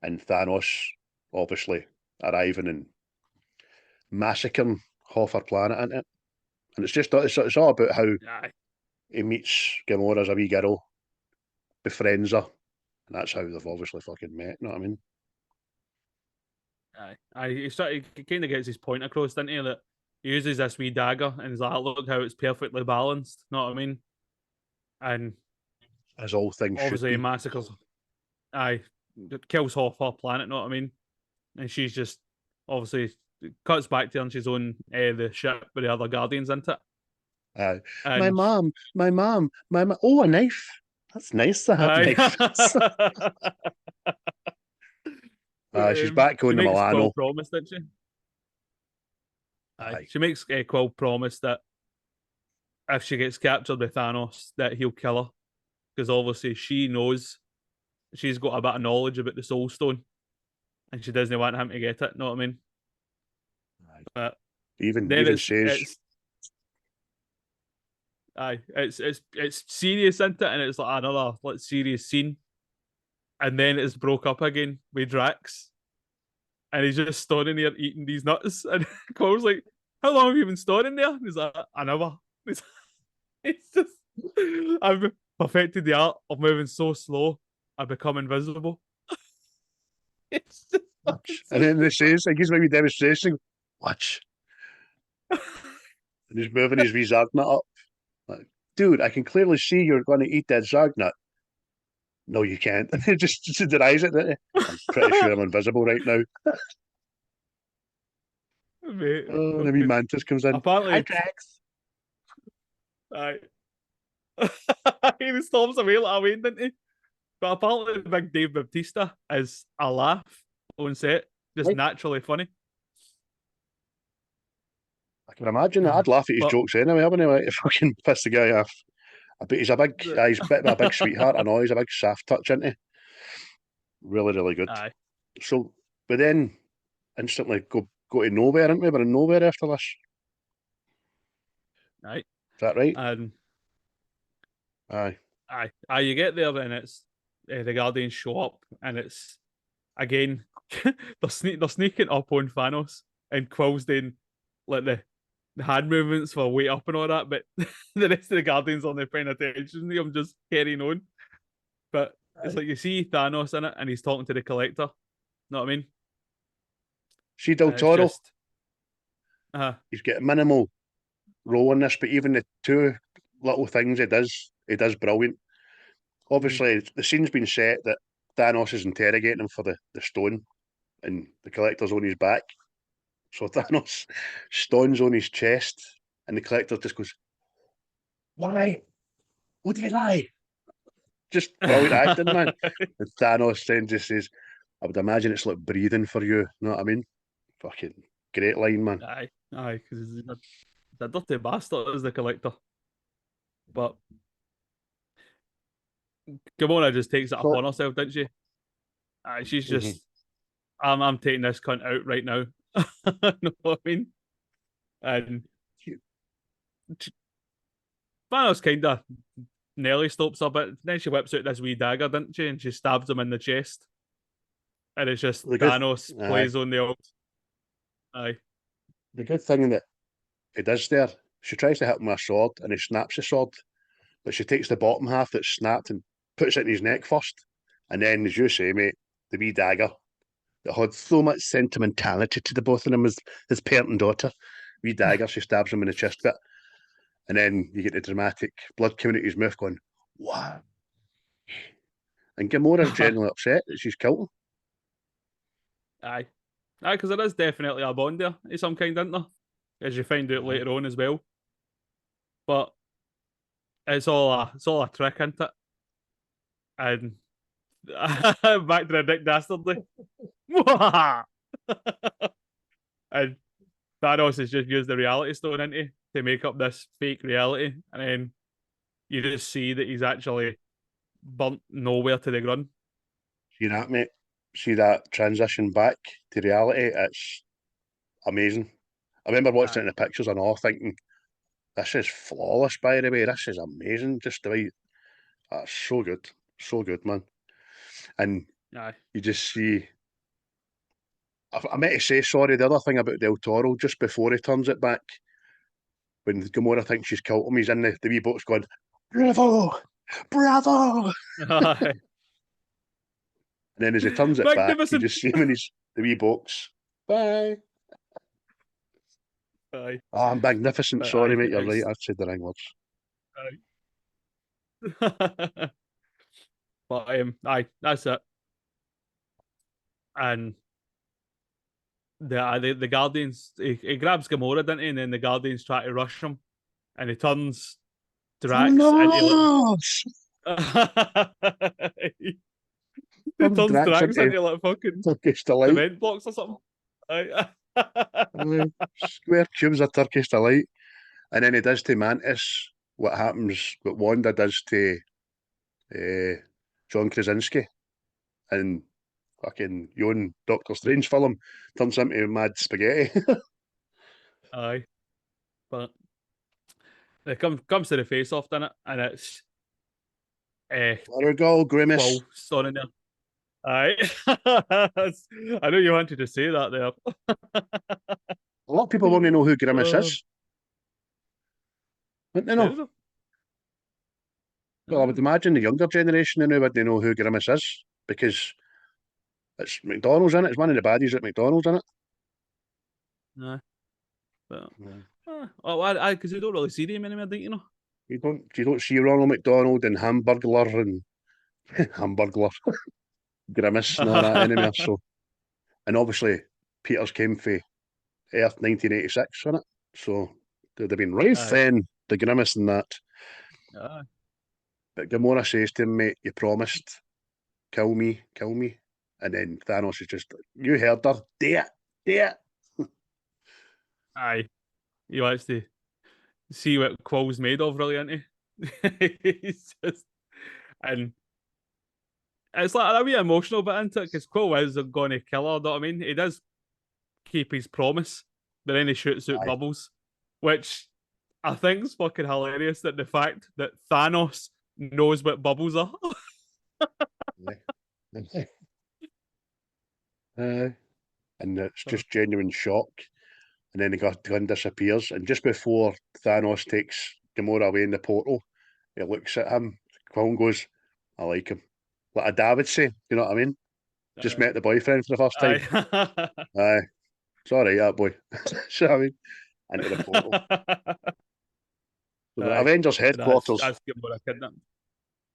and Thanos obviously arriving and massacring half her planet, isn't it? And it's all about how he meets Gamora as a wee girl, befriends her, and that's how they've obviously fucking met. You know what I mean? He kind of gets his point across, doesn't he? That he uses this wee dagger and he's like, look how it's perfectly balanced. Know what I mean? And as all things obviously should be. massacres. It kills half her planet. Know what I mean? And she's just obviously cuts back to her and she's on the ship with the other Guardians, isn't it? My mom. Oh, a knife. That's nice to have knives. She's back going to Milano. Quill promise, didn't she? She makes Quill promise that if she gets captured by Thanos, that he'll kill her. Because obviously she knows she's got a bit of knowledge about the Soul Stone. And she doesn't want him to get it, know what I mean? But even says it's serious, isn't it? And it's like another serious scene. And then it's broke up again with Drax. And he's just standing there eating these nuts. And Quill's like, how long have you been standing there? And he's like, an hour. It's just, I've perfected the art of moving so slow, I become invisible. It's just and then they says, it gives me a demonstration. Watch. and he's moving his wee Zagnut up. Like, dude, I can clearly see you're going to eat that Zagnut. No, you can't. And he just denies it. Doesn't he? I'm pretty sure I'm invisible right now. Mate, Oh, and the wee fucking- mantis comes in. Hi, apparently, Drax. aye. He storms away like a Wayne, didn't he? But apparently, the big Dave Bautista is a laugh on set, just Right. naturally funny. I can imagine that. I'd laugh at his But- jokes anyway. I wouldn't like to fucking piss the guy off. But he's a big, he's a bit of a big sweetheart. I know he's a big soft touch, isn't he? Really, really good. Aye. So, but then instantly go to nowhere, aren't we? We're in nowhere after this. Aye. Is that right? And Aye. aye, you get there and it's the Guardians show up and it's again they're sneaking up on Thanos and Quill's doing like the hand movements for wait up and all that, but the rest of the Guardians aren't paying attention to him, just carrying on. But it's like you see Thanos in it and he's talking to the Collector. Know what I mean? See Del And it's Toro, just- he's got a minimal role in this, but even the two little things he does brilliant. Obviously, the scene's been set that Thanos is interrogating him for the stone, and the Collector's on his back. So Thanos stones on his chest, and the Collector just goes, "Why? What did I lie?" Just brilliant acting, man. And Thanos then just says, "I would imagine it's like breathing for you." Know what I mean? Fucking great line, man. Aye, because he's a dirty bastard is the Collector. But Gamora just takes it So- upon herself, doesn't she? Aye, she's just, I'm taking this cunt out right now. Know what I mean? And Thanos kind of nearly stops her, but then she whips out this wee dagger, didn't she? And she stabs him in the chest. And it's just The good- Thanos Aye. plays on the old. Aye. The good thing that he does there, she tries to hit him with a sword, and he snaps the sword, but she takes the bottom half that's snapped and puts it in his neck first, and then, as you say, mate, the wee dagger that had so much sentimentality to the both of them as his parent and daughter. Wee dagger, she stabs him in the chest bit, and then you get the dramatic blood coming out his mouth, going, "What?" And Gamora's generally upset that she's killed him. Aye. Aye, because there is definitely a bond there of some kind, isn't there? As you find out later on as well. But it's all a trick, isn't it? And back to the Dick Dastardly. And Thanos has just used the reality stone, isn't he, to make up this fake reality. And then you just see that he's actually burnt nowhere to the ground. See that, mate? See that transition back to reality? It's amazing. I remember watching it in the pictures and all, thinking, "This is flawless." By the way, this is amazing. Just the way that's so good, man. And Aye. you just see. I meant to say sorry. The other thing about Del Toro, just before he turns it back, when Gamora thinks she's killed him, he's in the wee boat's going, "Bravo, bravo!" Aye. And then as he turns it back, you Magnificent. just see him in the wee box. Bye. Aye. Oh, I'm magnificent. But Sorry, aye, mate. You're it's- right. I've said the wrong words. But aye, that's it. And the Guardians, he grabs Gamora, doesn't he? And then the Guardians try to rush him, and he turns Drax into like, he Turns turns Drax Drax into into like fucking Turkish delight. cement blocks or something. Aye. Square cubes of Turkish delight. And then he does to Mantis what Wanda does to John Krasinski. And fucking Yon Doctor Strange film turns into mad spaghetti. Aye. But it comes to the face off, doesn't it? And it's There we go, Grimace. Quill stood in there. Aye. I know you wanted to say that there. A lot of people want to know who Grimace is. Wouldn't they know? Well, I would imagine the younger generation now would know who Grimace is, because it's McDonald's in it. It's one of the baddies at McDonald's in it. No. But Because you don't really see them anymore, don't you know? You don't see Ronald McDonald and Hamburglar and Hamburglar, Grimace and all that anymore. So, and obviously Peters came for Earth 1986, wasn't it? So there'd have been Rafe Aye. then, the Grimace and that. Aye. But Gamora says to him, mate, you promised, kill me. And then Thanos is just, you heard her, do it. Aye. He wants to see what Quill's made of, really, isn't he? He's just, and it's like a wee emotional bit into it because Quill is going to kill her. Know what I mean? He does keep his promise, but then he shoots out Aye. bubbles, which I think is fucking hilarious. That the fact that Thanos knows what bubbles are. And it's just genuine shock. And then the gun disappears. And just before Thanos takes Gamora away in the portal, he looks at him. Quill goes, I like him. Like a dad would say, you know what I mean? Just met the boyfriend for the first time. Aye. Aye. It's all right, that boy. So I mean, into the portal. So the Aye. Avengers headquarters. That's Gamora kidnapped.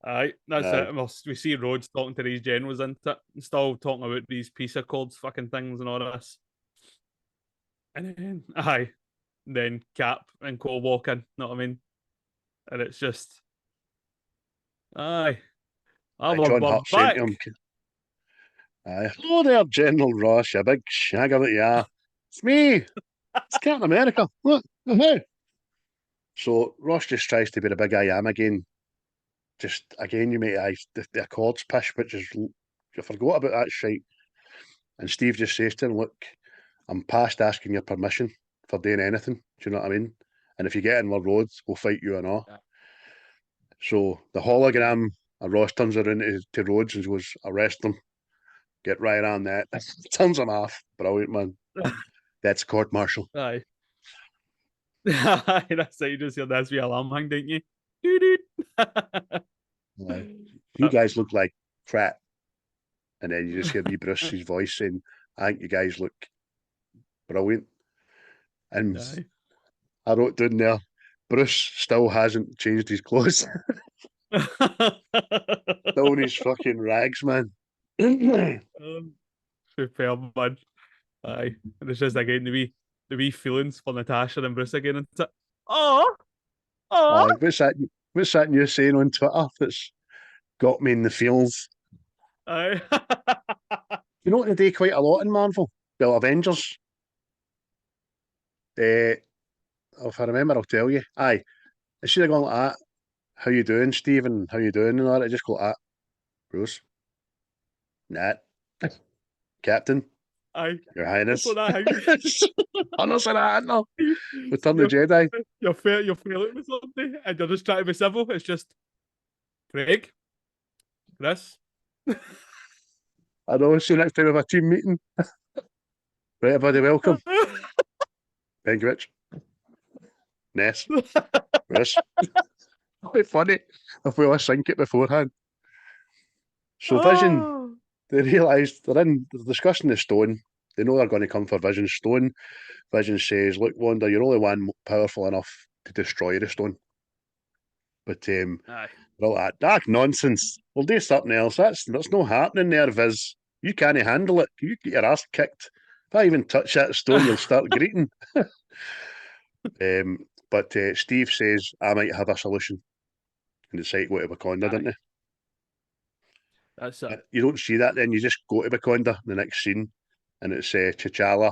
Aye, that's Aye. it. We see Rhodes talking to these generals into it, and still talking about these peace accords fucking things and all this. And then Cap and Cole walk in, know what I mean? And it's just, John Hurt saying to him, hello there, General Ross, you big shagger that you are. It's me. It's Captain America. Look. So Ross just tries to be the big I am again. Just again, you make the Accords pish, which is you forgot about that shite. And Steve just says to him, "Look, I'm past asking your permission for doing anything. Do you know what I mean? And if you get in my roads, we'll fight you and all." Yeah. So the hologram of Ross turns around to Rhodes and goes, "Arrest them. Get right on that." Turns him off. Brilliant, man. That's court martial. Aye. That's it. You just hear that's wee alarm hang, don't you? You guys look like crap. And then you just hear wee Bruce's voice saying, I think you guys look brilliant. And Aye. I wrote down there, Bruce still hasn't changed his clothes. Still in his fucking rags, man. Superb, man. Aye. And it's just again the wee feelings for Natasha and Bruce again, isn't it? Oh! What's that new saying on Twitter that's got me in the feels? Aye. You know what they do quite a lot in Marvel? Well, Avengers. If I remember, I'll tell you. Aye. Instead of going like that, how you doing, Stephen? How you doing? And all that, I just go like that. Bruce. Nat. Captain. Aye. Your Highness. That's what that Honestly, that, no. Return the Jedi. You're failing with something, and you're just trying to be civil. It's just Craig, Chris. I know. See you next time we have a team meeting. Right, everybody, welcome. Bengrich. Ness. Chris. It'll be funny if we all sync it beforehand. So Vision, they realise they're discussing the stone. They know they're going to come for Vision's stone. Vision says, look, Wanda, you're only one powerful enough to destroy the stone. But all that dark nonsense. We'll do something else. That's no happening there, Viz. You can't handle it. You get your ass kicked. If I even touch that stone, you'll start greeting. But Steve says, I might have a solution. And decide to go to Wakanda, don't they? That's it. You don't see that then. You just go to Wakanda, the next scene, and it's T'Challa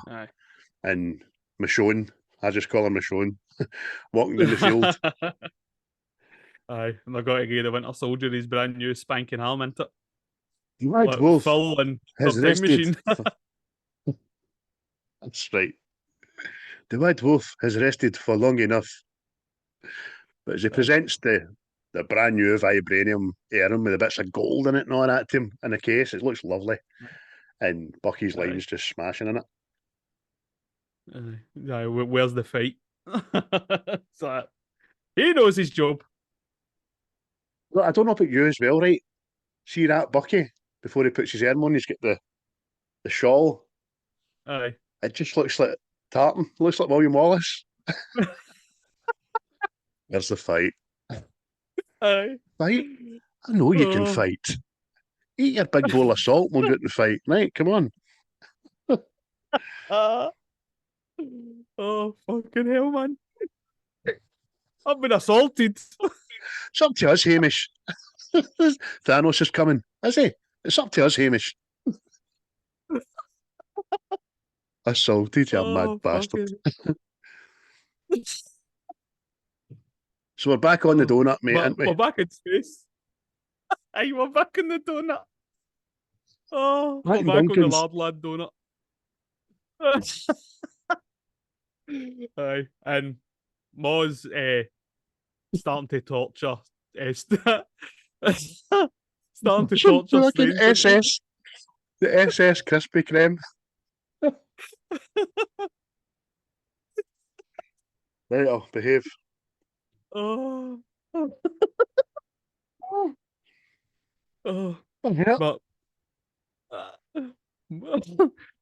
and Michonne. I just call her Michonne. Walking down the field. Aye, and they're going to give the Winter Soldier his brand new spanking helmet. Red Wolf Phil and has rested. That's right. The Red Wolf has rested for long enough. But as he presents the brand new vibranium arm with the bits of gold in it and all that to him in a case, it looks lovely. And Bucky's line's just smashing in it. Where's the fight? So, he knows his job. Look, I don't know about you as well, right? See that Bucky, before he puts his arm on, he's got the shawl. Aye. It just looks like Tartan. It looks like William Wallace. There's the fight. Aye. Fight? I know you can Oh. fight. Eat your big bowl of salt and we'll get the fight. Right, come on. Ah. Oh, fucking hell, man. I've been assaulted. It's up to us, Hamish. Thanos is coming, is he? It's up to us, Hamish. Assaulted, you mad bastard. So we're back on the donut, mate, aren't we? We're back in space. Aye, we're back in the donut. Oh, Back we're in back on the Duncan's. Lardlad donut. Aye, and Mo's starting to torture. Starting to torture Fucking Strange. isn't he? SS. The SS Krispy Kreme. Right, I'll behave. Oh. Oh. Yeah. But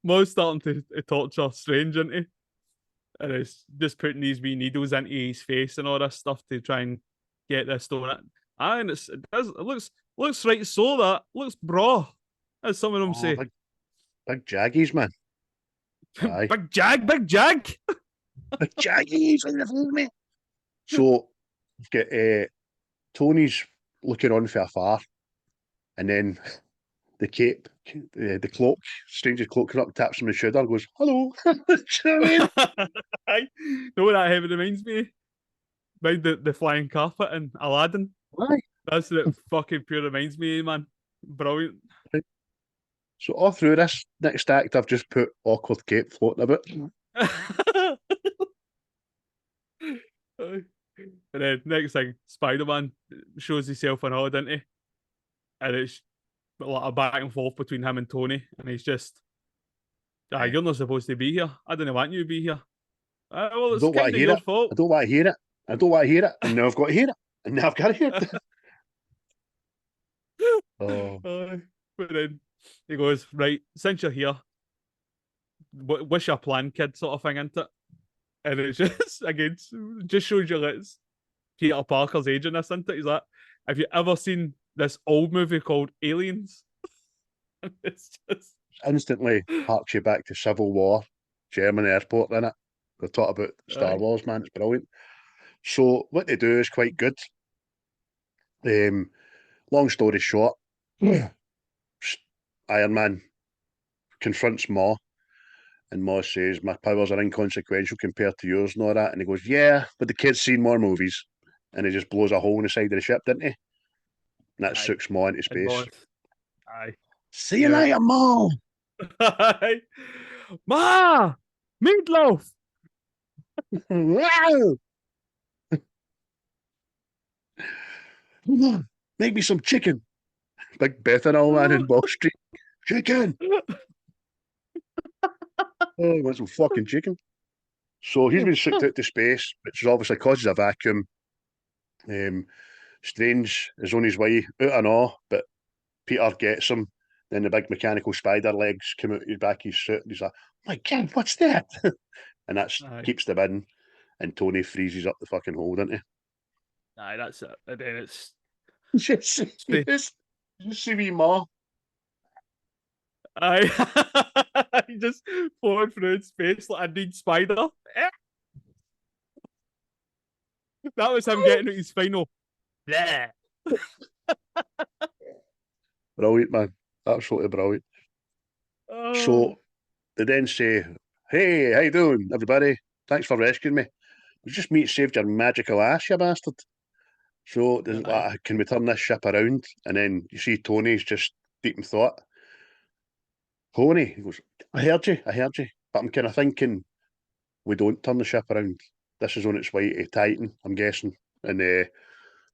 Mo's starting to torture Strange, isn't he? And it's just putting these wee needles into his face and all this stuff to try and get this donut. And it looks right so that looks bra, as some of them say. Big jaggies, man. Aye. Big jag. Big jaggies in the phone, mate. So you've got Tony's looking on for afar, and then the cape, the cloak, Strange's cloak comes up, taps him on the shoulder, goes, "Hello." Do you know what I mean? Aye. Know what that heavy reminds me? Mind the flying carpet in Aladdin. Aye. That's what it fucking pure reminds me, man. Brilliant. So all through this next act, I've just put awkward cape floating about. And then next thing, Spider-Man shows himself on holiday, doesn't he? And it's like a back and forth between him and Tony, and he's just, you're not supposed to be here. I don't want you to be here. Well, it's kind of your fault. I don't want to hear it. I don't want to hear it. And now I've got to hear it. And now I've got to hear it. Oh. But then he goes, right, since you're here, what's your plan, kid, sort of thing, isn't it? And it's just, again, just shows you that it's Peter Parker's age in this, isn't it? He's like, have you ever seen this old movie called Aliens? It's just Instantly harks you back to Civil War, German airport, innit? We're talking about Star Wars, man. It's brilliant. So what they do is quite good. Long story short, Iron Man confronts Ma, and Ma says, "My powers are inconsequential compared to yours and all that." And he goes, "Yeah, but the kid's seen more movies." And he just blows a hole in the side of the ship, didn't he? And that sucks Ma into space. Aye. See you later, Ma. Aye. Ma! Meatloaf! Wow! Make me some chicken. Big Bethanol man in Wall Street. Chicken! Oh, he wants some fucking chicken. So he's been sucked out to space, which is obviously causes a vacuum. Strange is on his way out and all, but Peter gets him. Then the big mechanical spider legs come out the back of his suit, and he's like, "Oh my God, what's that?" And that keeps them in, and Tony freezes up the fucking hole, doesn't he? Aye, that's it. And then it's Just see me, Ma. Aye. He just floating through space like a dead spider. That was him getting out his final. Yeah. Brilliant, man. Absolutely brilliant. So they then say, "Hey, how you doing, everybody? Thanks for rescuing me. We just meet saved your magical ass, you bastard." So can we turn this ship around? And then you see Tony's just deep in thought. Tony, he goes, I heard you, but I'm kind of thinking we don't turn the ship around. This is on its way to Titan, I'm guessing, and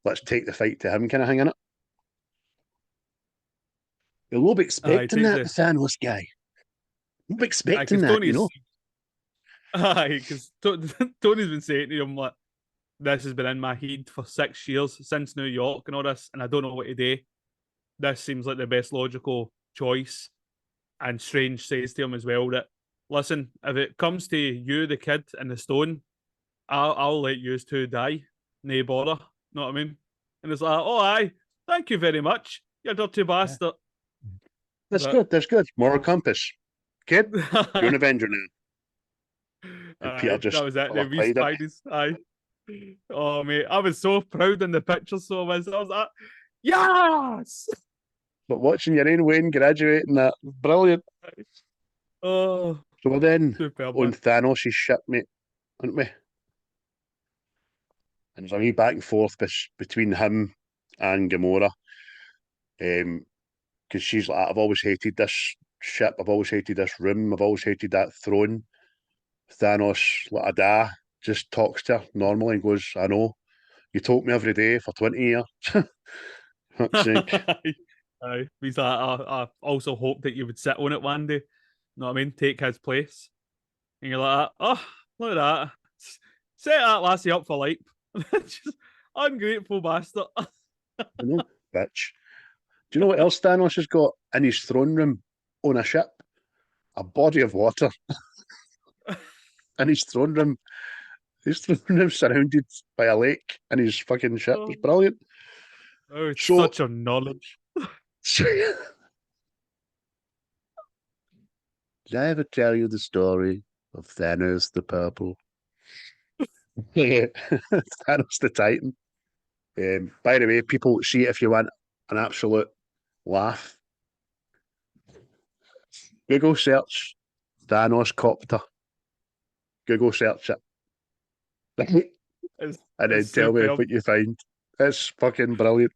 let's take the fight to him, kind of thing, innit? You'll be expecting that, the Thanos guy. You'll be expecting that, you know? Aye, because Tony's been saying to him, like, this has been in my head for 6 years, since New York and all this, and I don't know what to do. This seems like the best logical choice. And Strange says to him as well that, listen, if it comes to you, the kid, and the stone, I'll let you two die. No bother. Know what I mean? And it's like, oh aye, thank you very much, you dirty bastard. That's good. That's good. Moral compass. Kid, you're an Avenger now. And Peter just that was it. full The of wee pride. Spideys. Aye. Oh mate, I was so proud in the picture. So I was like, yes. But watching your own Wayne graduating, that brilliant. Oh, So we're then superb, on man. Thanos' ship, mate, aren't we? And there's a wee back and forth between him and Gamora. Because she's like, I've always hated this ship, I've always hated this room, I've always hated that throne. Thanos, like a da, just talks to her normally and goes, I know, you told me every day for 20 years. Fuck's sake. Aye. He's like, I also hope that you would sit on it one day. Know what I mean? Take his place. And you're like, oh, look at that. Set that lassie up for life. Just ungrateful bastard. I know, bitch. Do you know what else Thanos has got in his throne room on a ship? A body of water. In his throne room. His throne room's surrounded by a lake in his fucking ship. It's brilliant. Oh, it's So- such a knowledge. Did I ever tell you the story of Thanos the Purple? Thanos the Titan. By the way, people, see if you want an absolute laugh. Google search Thanos copter. Google search it. It's, And then it's tell me superb. what you find. It's fucking brilliant.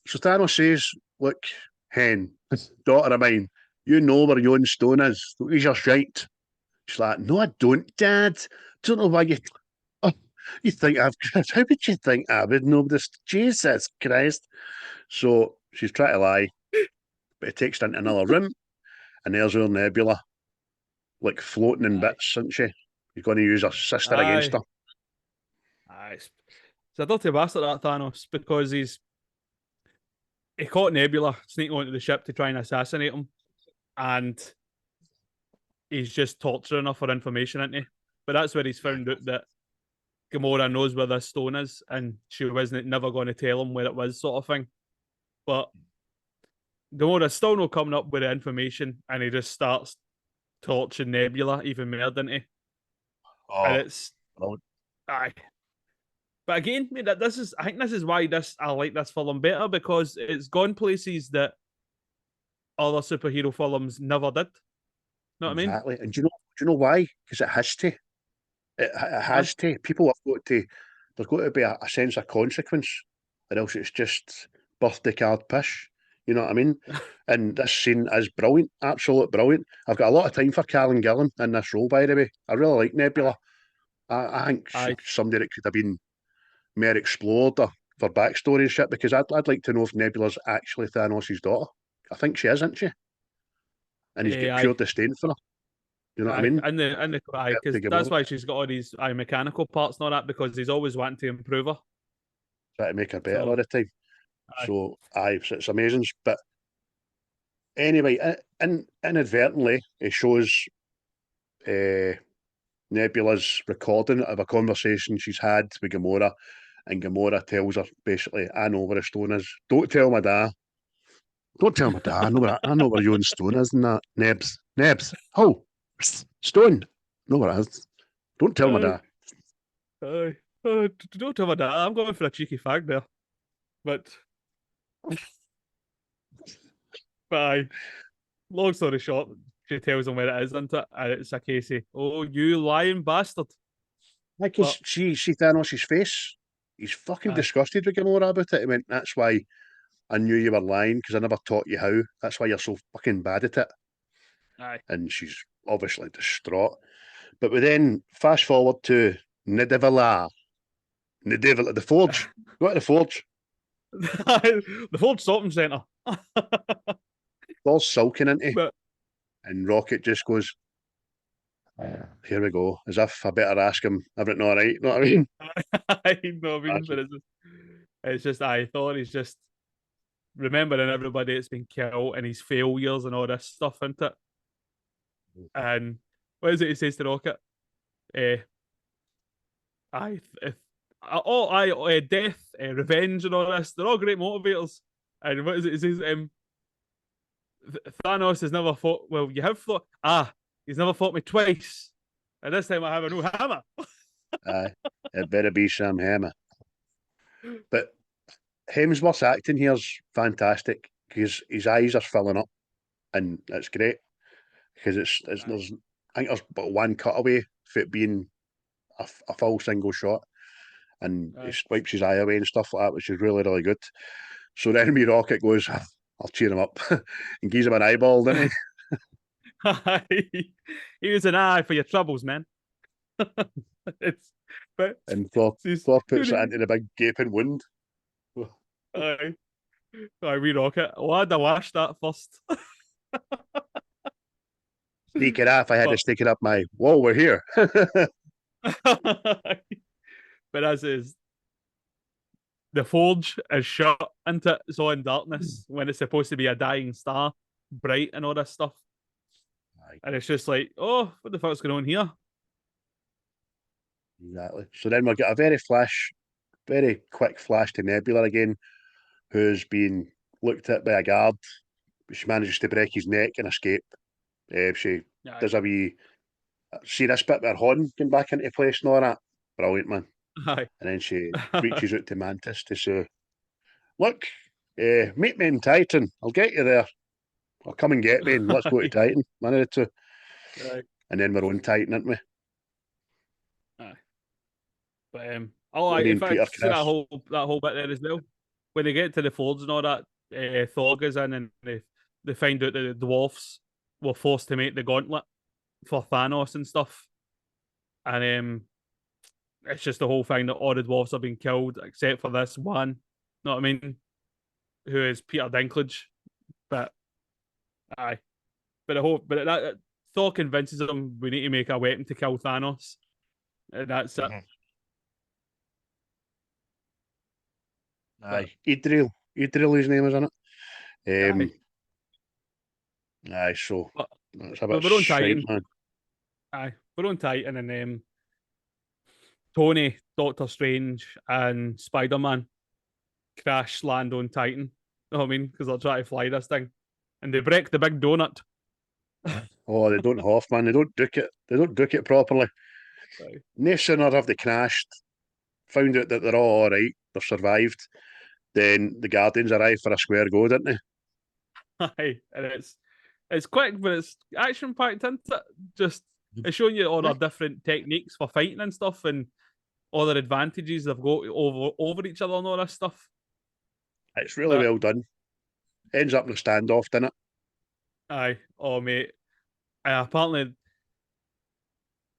So Thanos says, look, hen, daughter of mine, you know where yon stone is. He's your shite. She's like, no, I don't, Dad. Don't know why you... Oh, you think I've... How would you think I would know this? Jesus Christ. So she's trying to lie, but it takes her into another room, and there's her Nebula, like floating in bits, isn't she? He's going to use her sister against her. Aye. It's a dirty bastard, that Thanos, because he caught Nebula sneaking onto the ship to try and assassinate him, and he's just torturing her for information, isn't he? But that's where he's found out that Gamora knows where this stone is, and she wasn't never going to tell him where it was, sort of thing. But Gamora's still not coming up with the information, and he just starts torturing Nebula even more, doesn't he? And it's brilliant. aye. But again, mate, I think this is why I like this film better, because it's gone places that other superhero films never did. Know what I mean? Exactly. And do you know why? Because it has to. It has to. People have got to. There's got to be a sense of consequence, or else it's just birthday card pish. You know what I mean? And this scene is brilliant, absolute brilliant. I've got a lot of time for Callan Gillan in this role, by the way. I really like Nebula. I think she's somebody that could have been more explored for backstory and shit, because I'd like to know if Nebula's actually Thanos' daughter. I think she is, isn't she? And he's got pure disdain for her. You know what I mean? Because that's why she's got all these mechanical parts and all that, because he's always wanting to improve her. Try to make her better all the time. So, it's amazing. But anyway, inadvertently, it shows Nebula's recording of a conversation she's had with Gamora, and Gamora tells her, basically, I know where the stone is. Don't tell my dad. Don't tell my dad. I know where your stone is, and that. Nebs. Oh, stone. Know where it is. Don't tell my dad. Don't tell my dad. I'm going for a cheeky fag there. But aye. Long story short, she tells him where it is, isn't it? And it's a case of, oh, you lying bastard. Because she Thanos' face. He's fucking disgusted with Gamora about it. He went, that's why I knew you were lying, because I never taught you how. That's why you're so fucking bad at it. Aye. And she's obviously distraught. But we then fast forward to Nidavellar. The Forge. Go to the Forge. The Ford Shopping Centre. All sulking into it. But And Rocket just goes, here we go. As if I better ask him everything all right. You know what I mean? I know what I mean, but it's just I thought he's just remembering everybody that's been killed and his failures and all this stuff, isn't it? And what is it he says to Rocket? death, revenge, and all this. They're all great motivators. And what is it? It says, Thanos has never fought. Well, you have fought. He's never fought me twice. And this time I have a new hammer. Aye, it better be Sam Hammer. But Hemsworth's acting here's fantastic because his eyes are filling up, and it's great because it's there's I think there's but one cutaway for it being a full single shot, and he swipes his eye away and stuff like that, which is really really good. So then me Rocket goes, I'll cheer him up and gives him an eyeball, didn't he? He was an eye for your troubles, man. And Thor puts it into the big gaping wound. Aye, we Rocket. Well, I'd have washed that first. Sneak it off. I had to stick it up my. Whoa, we're here. But as is, the forge is shut into it, so in darkness when it's supposed to be a dying star, bright and all this stuff. Aye. And it's just like, oh, what the fuck's going on here? Exactly. So then we'll get a very quick flash to Nebula again, who's been looked at by a guard. She manages to break his neck and escape. She does a wee. See this bit with her horn going back into place and all that? Brilliant, man. Aye. And then she reaches out to Mantis to say, look, meet me in Titan. I'll get you there. Or come and get me and let's go to Titan. One of the two. Right. And then we're on Titan, aren't we? Aye. But in fact, see that whole bit there as well. When they get to the forge and all that, Thor goes in and they find out that the dwarfs were forced to make the gauntlet for Thanos and stuff. And it's just the whole thing that all the dwarfs have been killed except for this one. You know what I mean? Who is Peter Dinklage. But aye. But Thor convinces them we need to make a weapon to kill Thanos. And that's it. Aye. Idril his name is, isn't it? Aye, so that's a bit we're on Titan. Man. Aye, we're on Titan, and Tony, Doctor Strange, and Spider-Man crash land on Titan. You know what I mean? Because they're trying to fly this thing, and they break the big donut. Oh, they don't half, man. They don't duke it. They don't duke it properly. Aye. No sooner have they crashed, found out that they're all right, they've survived, then the Guardians arrive for a square go, didn't they? Aye, and it's quick, but it's action packed, isn't it? Just it's showing you all their different techniques for fighting and stuff, and all their advantages they've got over each other and all this stuff. It's really well done. Ends up in a standoff, doesn't it? Aye. Oh, mate. Apparently,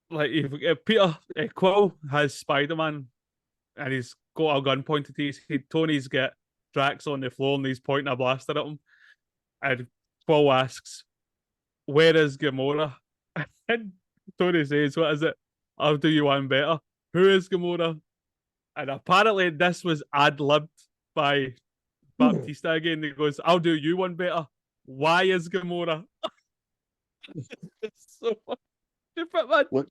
like if Peter Quill has Spider-Man, and he's got a gun pointed to his head. Tony's got Drax on the floor and he's pointing a blaster at him. And Quill asks, where is Gamora? And Tony says, what is it? I'll do you one better. Who is Gamora? And apparently this was ad-libbed by Baptista again. He goes, I'll do you one better. Why is Gamora? It's so stupid, man. Look,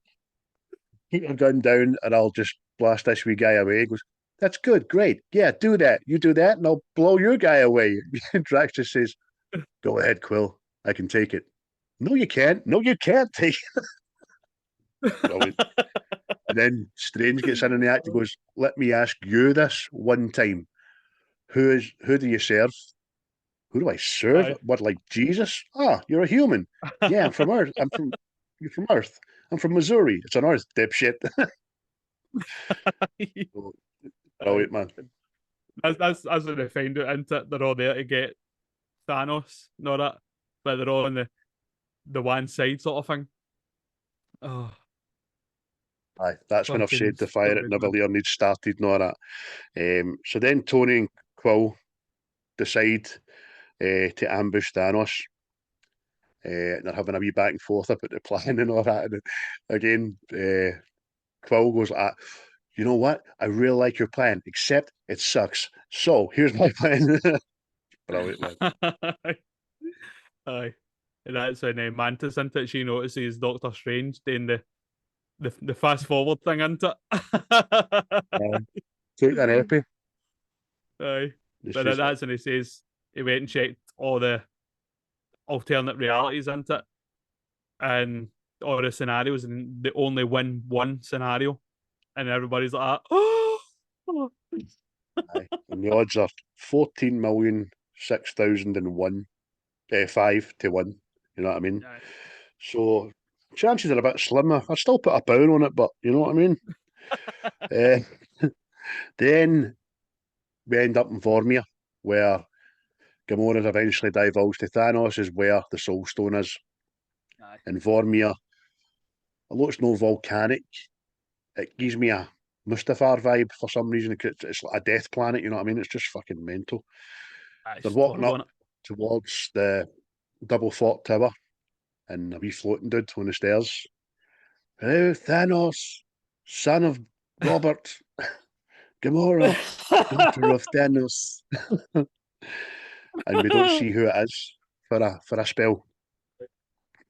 keep your gun down and I'll just blast this wee guy away. He goes, that's good, great. Yeah, do that. You do that and I'll blow your guy away. Drax just says, go ahead, Quill. I can take it. No, you can't. No, you can't take it. And then Strange gets in the act and goes, let me ask you this one time. Who do you serve? Who do I serve? Aye. What, like Jesus? Ah, you're a human. Yeah, I'm from Earth. You're from Earth. I'm from Missouri. It's on Earth, dipshit. Brilliant, man. That's what they find out, isn't it? They're all there to get Thanos and all that, but they're all on the one side sort of thing. Oh. Aye, that's when I've said the fire at Nivellir needs started and all that. So then Tony and Quill decide to ambush Thanos. And they're having a wee back and forth about the plan and all that. And again, Quill goes like, you know what? I really like your plan, except it sucks. So here's my plan. Brilliant, man. Aye. And that's when Mantis, isn't it? She notices Doctor Strange doing the fast forward thing into it. Take an epi. Aye. It's But just that's when he says he went and checked all the alternate realities into it and all the scenarios, and they only win one scenario, and everybody's like, oh, aye. And the odds are 14,006,001, 5 to 1. You know what I mean? Aye. So chances are a bit slimmer. I'd still put a pound on it, but you know what I mean? Then we end up in Vormir, where Gamora's eventually divulged to Thanos is where the Soul Stone is. Aye. And Vormir, although it's no volcanic, it gives me a Mustafar vibe for some reason. It's like a death planet, you know what I mean? It's just fucking mental. They're It's walking horrible, up towards the double fort tower, and a wee floating dude on the stairs. Hello, Thanos, son of Robert, Gamora, daughter of Thanos. And we don't see who it is for a spell.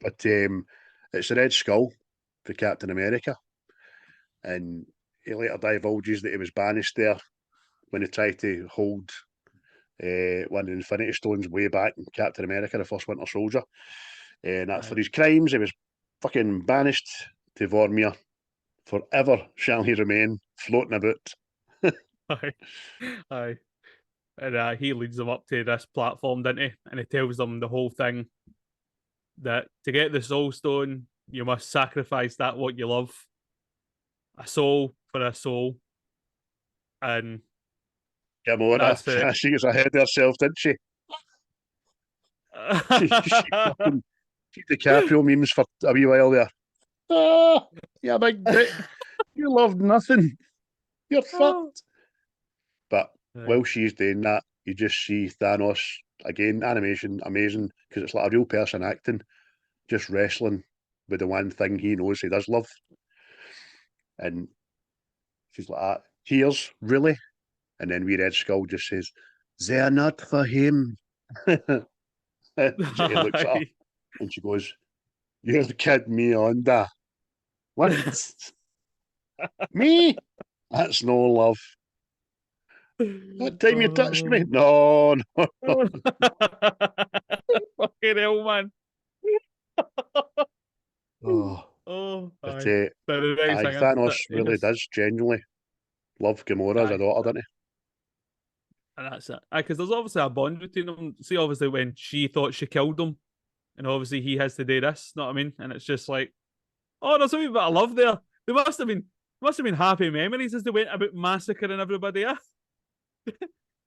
But it's the Red Skull for Captain America. And he later divulges that he was banished there when he tried to hold one of the Infinity Stones way back in Captain America, the first Winter Soldier. And that for his crimes, he was fucking banished to Vormir. Forever shall he remain floating about. Aye. Aye. And he leads them up to this platform, doesn't he? And he tells them the whole thing that to get the Soul Stone, you must sacrifice that what you love. A soul for a soul. And Gamora, that's it. she gets ahead of herself, didn't she? She fucking DiCaprio memes for a wee while there. Ah, yeah, big dick. You loved nothing. You're fucked. But while she's doing that, you just see Thanos again. Animation amazing because it's like a real person acting, just wrestling with the one thing he knows he does love. And she's like, tears, really? And then we Red Skull just says, they're not for him. He looks at her and she goes, you're kidding me on that. What? Me? That's no love. That time you touched me? No, no. Fucking hell, man. Oh. Oh, But but the next thing Thanos he really just- does genuinely love Gamora as a daughter, doesn't he? And that's it. Because there's obviously a bond between them. See, obviously, when she thought she killed him, and obviously he has to do this, know what I mean? And it's just like, oh, there's a wee bit of love there. There must have been happy memories as they went about massacring everybody. Yeah?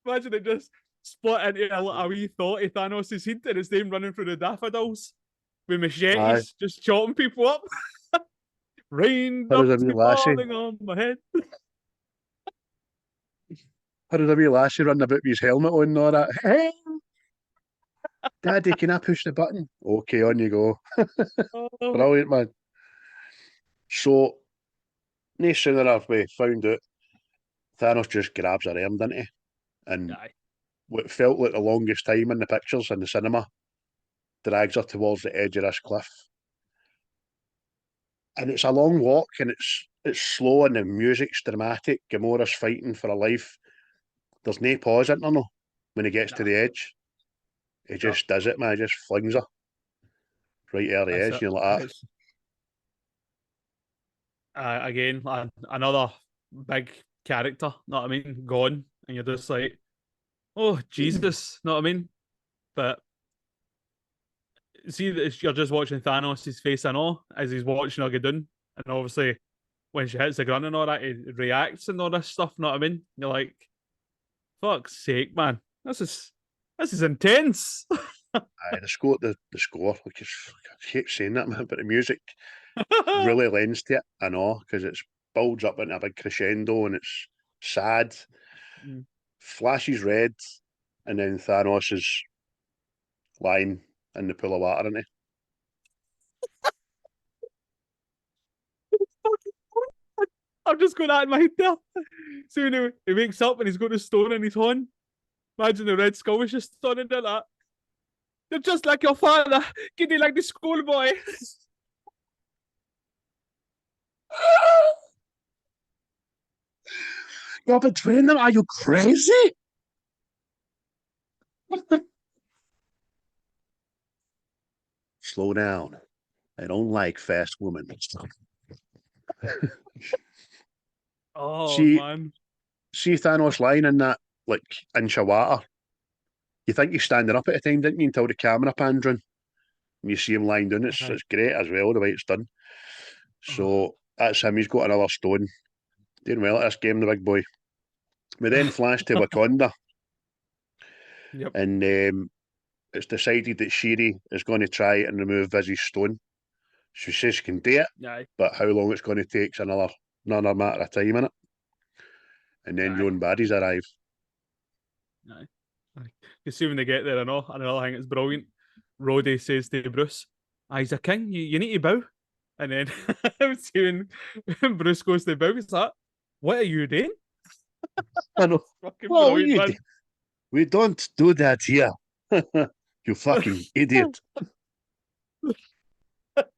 Imagine it just split into a wee thought of Thanos' head and it's them running through the daffodils with machetes, just chopping people up. Raindrops falling on my head. How does a wee lassie running about with his helmet on and all that? Hey, Daddy, can I push the button? Okay, on you go. Oh, Brilliant, man. So, no sooner have we found out, Thanos just grabs her arm, didn't he? And aye. what felt like the longest time in the pictures in the cinema drags her towards the edge of this cliff. And it's a long walk and it's slow and the music's dramatic. Gamora's fighting for her life. There's no pause in her no. When he gets to the edge, he just does it, man. He just flings her right at the That's edge. it. You're like, It's, again, another big character, know what I mean? Gone. And you're just like, oh, Jesus, know what I mean? But see, you're just watching Thanos' face and all as he's watching her go down. And obviously, when she hits the ground and all that, he reacts and all this stuff, know what I mean? You're like, fuck's sake, man. This is intense. the score. Like, I hate saying that, man, but the music really lends to it. I know, because it builds up into a big crescendo and it's sad. Flashes red, and then Thanos is lying in the pool of water, isn't he? I'm just going out in my head there. So when he wakes up and he's got a stone in his horn. Imagine the Red Skull was just standing there like, you're just like your father, giddy like the schoolboy. You're betraying them? Are you crazy? Slow down. I don't like fast women. Oh See, man. see Thanos lying in that like inch of water. You think he's standing up at the time, didn't you? Until the camera pans in, and you see him lying down. It's great as well the way it's done. So that's him. He's got another stone. Doing well at this game, the big boy. We then flash to Wakanda, Yep. and it's decided that Shiri is going to try and remove Viz's stone. She says she can do it, Aye. but how long it's going to take is another matter of time in it. And then Aye. your own baddies arrive. You see when they get there, I know. Another thing that's brilliant. Rhodey says to Bruce, he's a king. You need to bow. And then see when Bruce goes to bow, he's like, what are you doing? I know. Fucking What are brilliant, you man. doing? We don't do that here. You fucking idiot.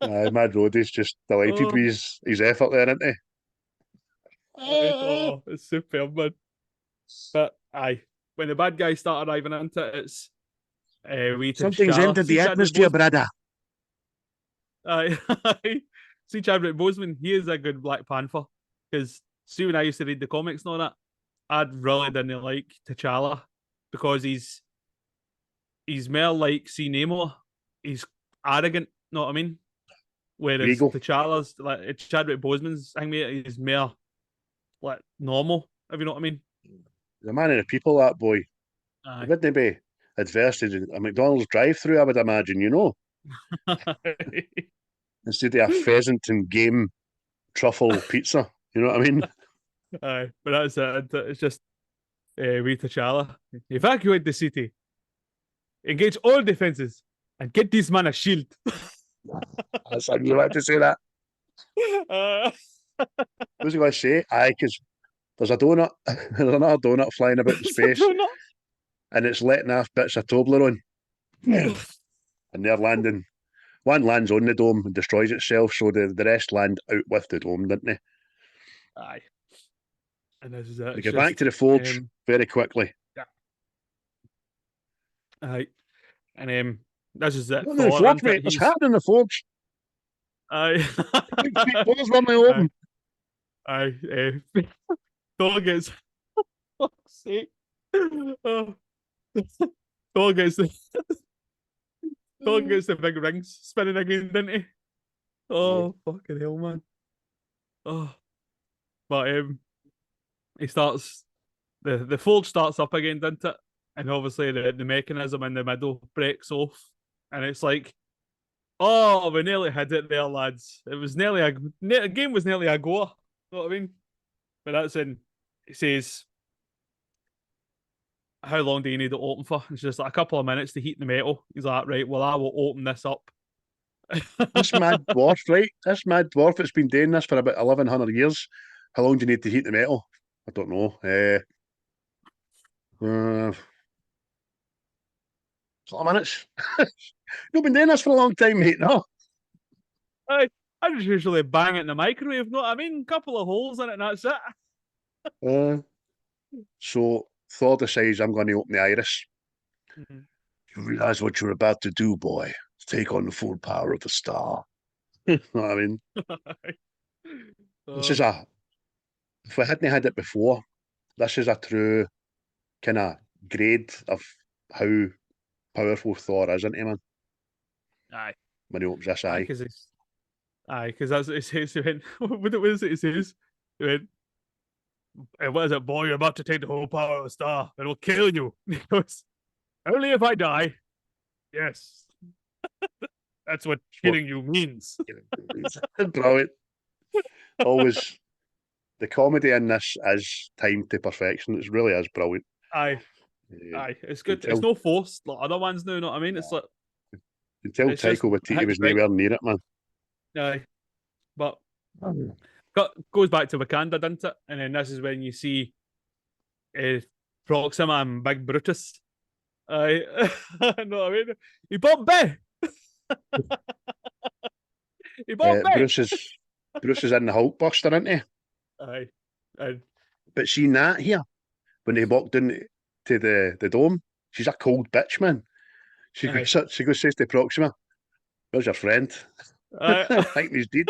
Mad Rhodey's just delighted with his effort there, isn't he? Oh, it's superb, man. But aye, when the bad guys start arriving into it, it's we Something's T'Challa. entered See the Chadwick atmosphere, Boseman? brother. Aye. See Chadwick Boseman, he is a good Black Panther. Because see when I used to read the comics and all that, I really didn't like T'Challa because he's more like see Namor. He's arrogant, know what I mean? Whereas Regal. T'Challa's like Chadwick Boseman's thing, mate, he's more like normal, if you know what I mean. The man of the people, that boy. Aye. Wouldn't he be adverse to a McDonald's drive-through, I would imagine, you know? Instead of a pheasant and game truffle pizza. You know what I mean? Aye, but that's it. It's just we T'Challa. Evacuate the city. Engage all defenses and get this man a shield. That's you like to say that. What's he going to say? Aye, because there's a donut, there's another donut flying about in space, and it's letting off bits of Toblerone. And they're landing. One lands on the dome and destroys itself, so the rest land out with the dome, didn't they? Aye. And this is it. We get back to the forge very quickly. Yeah. Aye. And this is it. The forge, mate. There's hard in the forge. Aye. Doors run open. Aye. Thor gets. Fuck's sake. Oh. Thor gets the. Thor gets the big rings spinning again, didn't he? Oh, fucking hell, man. Oh. But he starts the forge starts up again, doesn't it? And obviously the mechanism in the middle breaks off. And it's like, oh, we nearly had it there, lads. It was nearly a game was nearly a goer. You know what I mean? But that's in it says, how long do you need to open for? It's just like a couple of minutes to heat the metal. He's like, right, well, I will open this up. This mad dwarf, right? This mad dwarf that's been doing this for about 1,100 years. How long do you need to heat the metal? I don't know. Couple of minutes. You've been doing this for a long time, mate, no? I just usually bang it in the microwave, you know what I mean? Couple of holes in it and that's it. So Thor decides, I'm going to open the iris. Mm-hmm. You realise what you're about to do, boy. Take on the full power of the star. You know what I mean? This is if we hadn't had it before, this is a true kind of grade of how powerful Thor is, isn't he, man? Aye. When he opens this eye. Because that's what it says. He went, what is it? It says, he went, what is it, boy? You're about to take the whole power of the star. It'll kill you. He goes, only if I die. Yes. That's what killing you means. Brilliant. Always, the comedy in this is timed to perfection. It really is brilliant. Aye. It's good. It's no forced like other ones now, you know what I mean? It's like. You can tell Taika Waititi was nowhere near it, man. Aye. But goes back to Wakanda, doesn't it? And then this is when you see Proxima and Big Brutus. Aye. Know what I mean? He bumped me! He bumped me! Bruce is in the Hulkbuster, isn't he? Aye. And But see Nat here, when they walked in to the dome, she's a cold bitch, man. She aye. goes says to Proxima, "Where's your friend?" Aye. I think he's dead.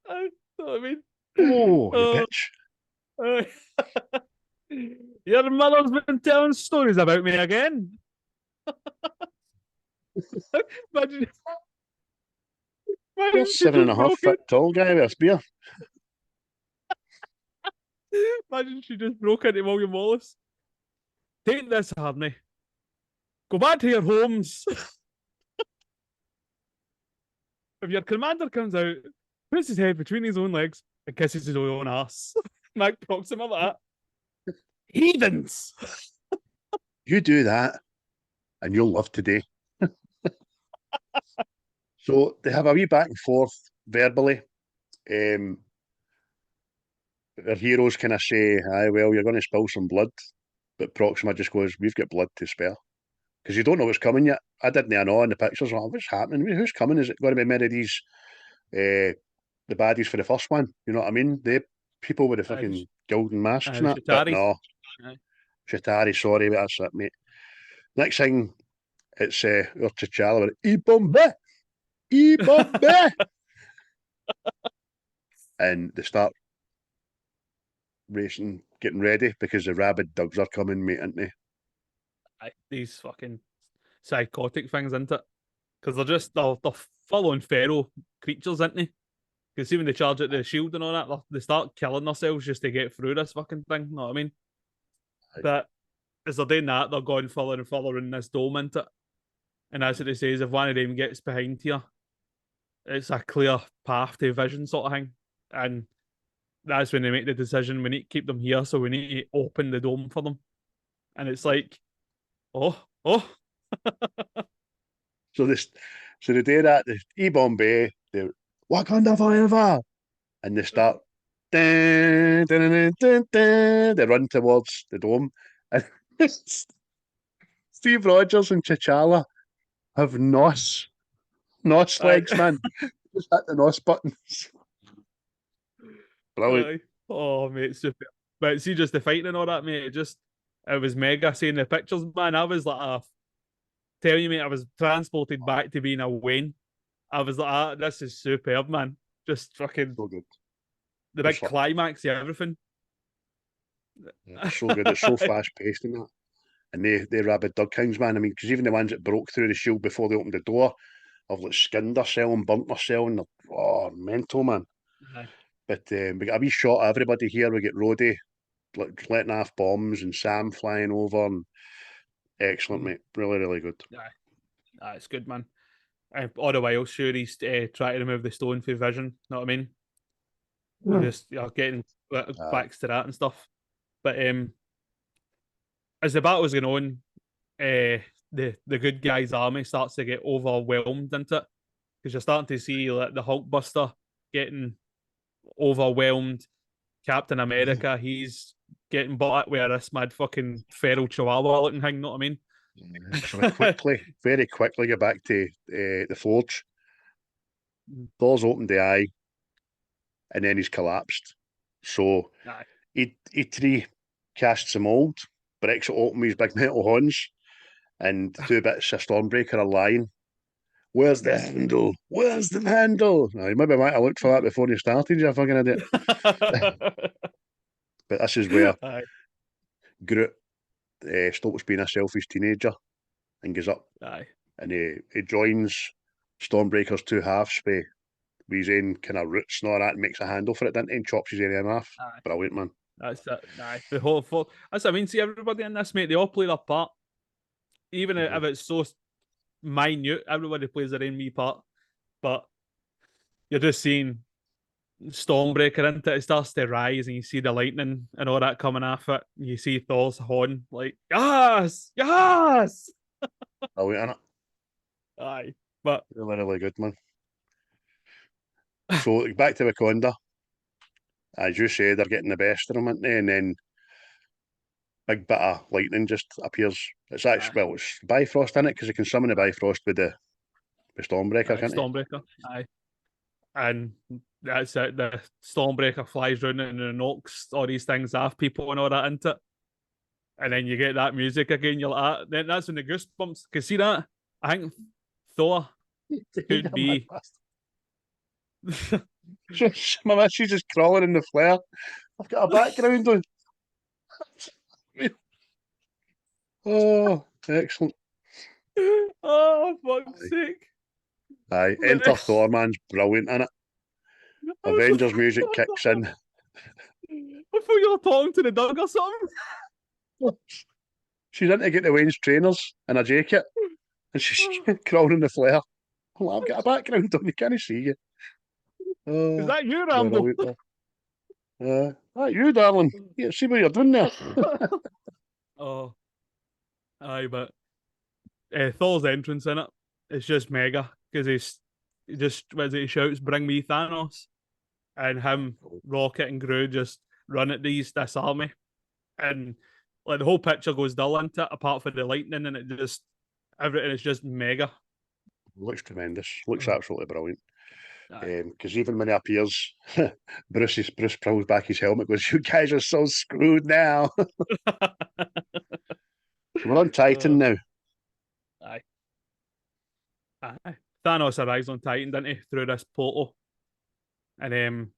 Aye. Know what I mean? Oh, you Oh, bitch. aye. Your mother's been telling stories about me again. Imagine, You're imagine she seven and just a half broke it. foot tall guy with a spear. Imagine she just broke into William Wallace. Take this, Harney. Go back to your homes. If your commander comes out, puts his head between his own legs, and kisses his own ass. Mac Proxima like that. Heathens! You do that, and you'll live today. So they have a wee back and forth verbally. Their heroes kind of say, "Aye, well, you're going to spill some blood," but Proxima just goes, "We've got blood to spare." Because you don't know what's coming yet. I didn't know in the pictures. Like, what's happening? Who's coming? Is it going to be many of these the baddies for the first one? You know what I mean? The people with the fucking golden masks and The that. But Shatari. no, Aye. Shatari, sorry, but that's it, mate. Next thing, it's our T'Challa with E-Bombe! E-Bombe! And they start racing, getting ready because the rabid dogs are coming, mate, aren't they? Aye, these fucking psychotic things, isn't it? Because they're following feral creatures, aren't they? Because even they charge at the shield and all that, they start killing themselves just to get through this fucking thing. Know what I mean? Aye. But as they're doing that, they're going further and further in this dome into it. And that's what they say is if one of them gets behind here, it's a clear path to vision sort of thing. And that's when they make the decision we need to keep them here, so we need to open the dome for them. And it's like, oh. So they do that, the E-Bombay, they Wakanda forever, and they start dun, dun, dun, dun, dun, they run towards the dome. And Steve Rogers and T'Challa have nos legs, man. Just hit the nos buttons. Brilliant. Aye. Oh, mate, super. But see, just the fighting and all that, mate, it was mega seeing the pictures, man. I was like, tell you, mate, I was transported back to being a Wayne. I was like, this is superb, man. Just fucking So good. the big climax of everything. Yeah, it's so good. It's so fast paced in that. And they rabid dog kings, man. I mean, because even the ones that broke through the shield before they opened the door have like skinned themselves and burnt themselves, and they're mental, man. Aye. But we got a wee shot of everybody here. We get Rhodey letting off bombs and Sam flying over. And excellent, mate. Really, really good. Aye, it's good, man. All the while, sure, he's trying to remove the stone for vision. Know what I mean? Just getting backs to that and stuff. But as the battle's going on, the good guys' army starts to get overwhelmed into it because you're starting to see like the Hulkbuster getting overwhelmed. Captain America, he's getting bought with this mad fucking feral chihuahua looking thing. Know what I mean? So very quickly get back to the forge. Thor's opened the eye, and then he's collapsed. So E3 casts a mould, breaks it open with his big metal horns, and 2 bits of Stormbreaker are lying. Where's the handle? Where's the handle? Now, you maybe might have looked for that before you started, you fucking idiot. But this is where Groot stops being a selfish teenager and goes up. And he joins Stormbreaker's 2 halves with his own kind of roots and all that, and makes a handle for it, didn't he? And chops his area in half. Brilliant, man. That's it. The whole that's what I mean. See, everybody in this, mate, they all play their part. Even if it's so minute, everybody plays their own wee part. But you're just seeing Stormbreaker into it. It starts to rise, and you see the lightning and all that coming off it. You see Thor's horn, like, yes! Brilliant, innit? Aye. But really, really good, man. So back to Wakanda. As you say, they're getting the best of them, aren't they? And then big bit of lightning just appears. It's actually, well, it's Bifrost in it because you can summon the Bifrost with the Stormbreaker, can't you? Stormbreaker. Aye. and that's it. The Stormbreaker flies round and it knocks all these things off people and all that into it. And then you get that music again. You're like, then that's when the goosebumps. Can see that? I think Thor could be. My missus is crawling in the flare. I've got a background on. Oh, excellent. Oh, fuck's sake. Aye, enter Thor, man's brilliant in it. Avengers music kicks in. I thought you were talking to the dog or something. She's in to get the Wayne's trainers in a jacket, and she's crawling in the flare. I've got a background on, you can't see you. Oh, Is that you, Rambo? That you, darling. Yeah, see what you're doing there. Oh, aye, but Thor's entrance in it is just mega because he just as he shouts, "Bring me Thanos," and him, Rocket, and Groot just run at this army, and like the whole picture goes dull into it, apart from the lightning, and it just everything is just mega. Looks tremendous. Looks absolutely brilliant. Aye. Because even when he appears, Bruce pulls back his helmet, goes, "You guys are so screwed now." So we're on Titan now. Aye. Thanos arrives on Titan, didn't he, through this portal. And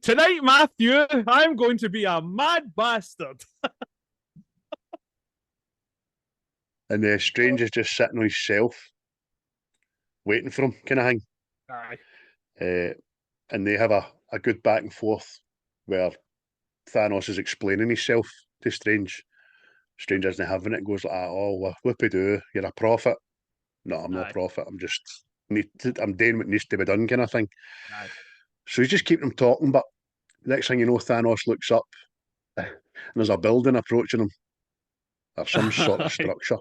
tonight, Matthew, I'm going to be a mad bastard. And Strange is just sitting on his shelf, waiting for him, kind of thing. Aye. And they have a good back and forth where Thanos is explaining himself to Strange. Strange isn't having it, goes like, "Oh, whoopie-doo, you're a prophet." "No, I'm not a prophet. I'm doing what needs to be done," kind of thing. Aye. So he's just keeping him talking, but next thing you know, Thanos looks up and there's a building approaching him, or some sort of structure.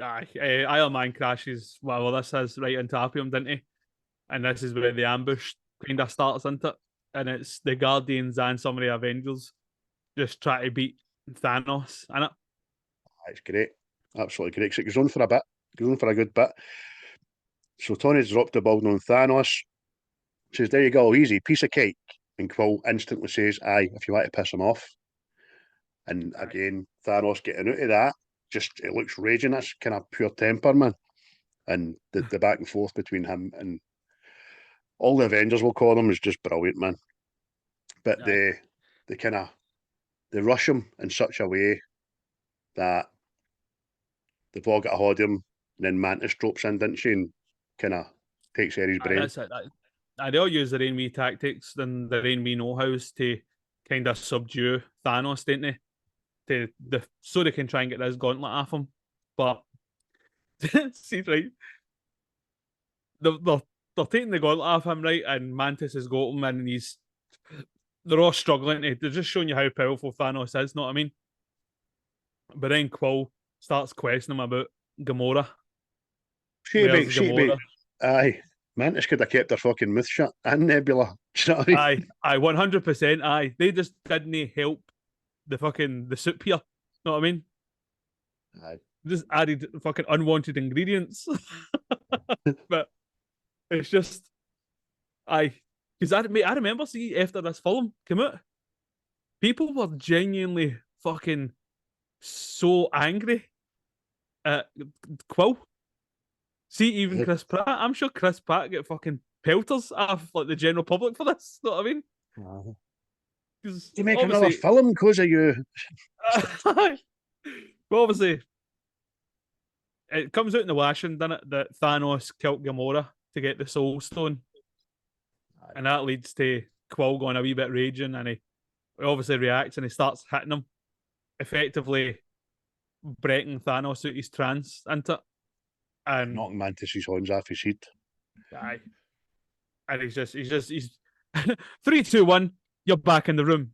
Iron Man crashes. Well, this is right into Appium, didn't he? And this is where the ambush kind of starts, isn't it? And it's the Guardians and some of the Avengers just try to beat Thanos, innit? It's great, absolutely great. So it goes on for a bit, goes on for a good bit. So Tony's dropped the ball on Thanos, says, "There you go, easy, piece of cake." And Quill instantly says, "Aye, if you want to piss him off." And again, Thanos getting out of that, just it looks raging. That's kind of pure temper, man. And the back and forth between him and all the Avengers, we'll call them, is just brilliant, man. But they rush him in such a way that they've all got a hold of him, and then Mantis drops in, didn't she, and kind of takes Ares' brain. That's it. They all use their own wee tactics and their own wee know-hows to kind of subdue Thanos, didn't they? So they can try and get this gauntlet off him. But see, right, they're taking the gauntlet off him, right, and Mantis has got him, and they're all struggling. They're just showing you how powerful Thanos is, know what I mean? But then Quill starts questioning him about Gamora. Gamora? Aye. Mantis could have kept her fucking mouth shut, and Nebula. Do you know what I mean? Aye, 100%. Aye, they just didn't help the soup here. Know what I mean? Aye. Just added fucking unwanted ingredients. But it's just, because I remember, see, after this film came out, people were genuinely fucking so angry at Quill. See, even Chris Pratt, I'm sure Chris Pratt get fucking pelters off like the general public for this. Know what I mean? You make another film because of you. But obviously, it comes out in the washing, doesn't it, that Thanos killed Gamora to get the Soul Stone. And that leads to Quill going a wee bit raging, and he obviously reacts and he starts hitting him, effectively breaking Thanos out his trance into it. And knocking Mantis' horns off his head. Aye. And he's 3, 2, 1, you're back in the room.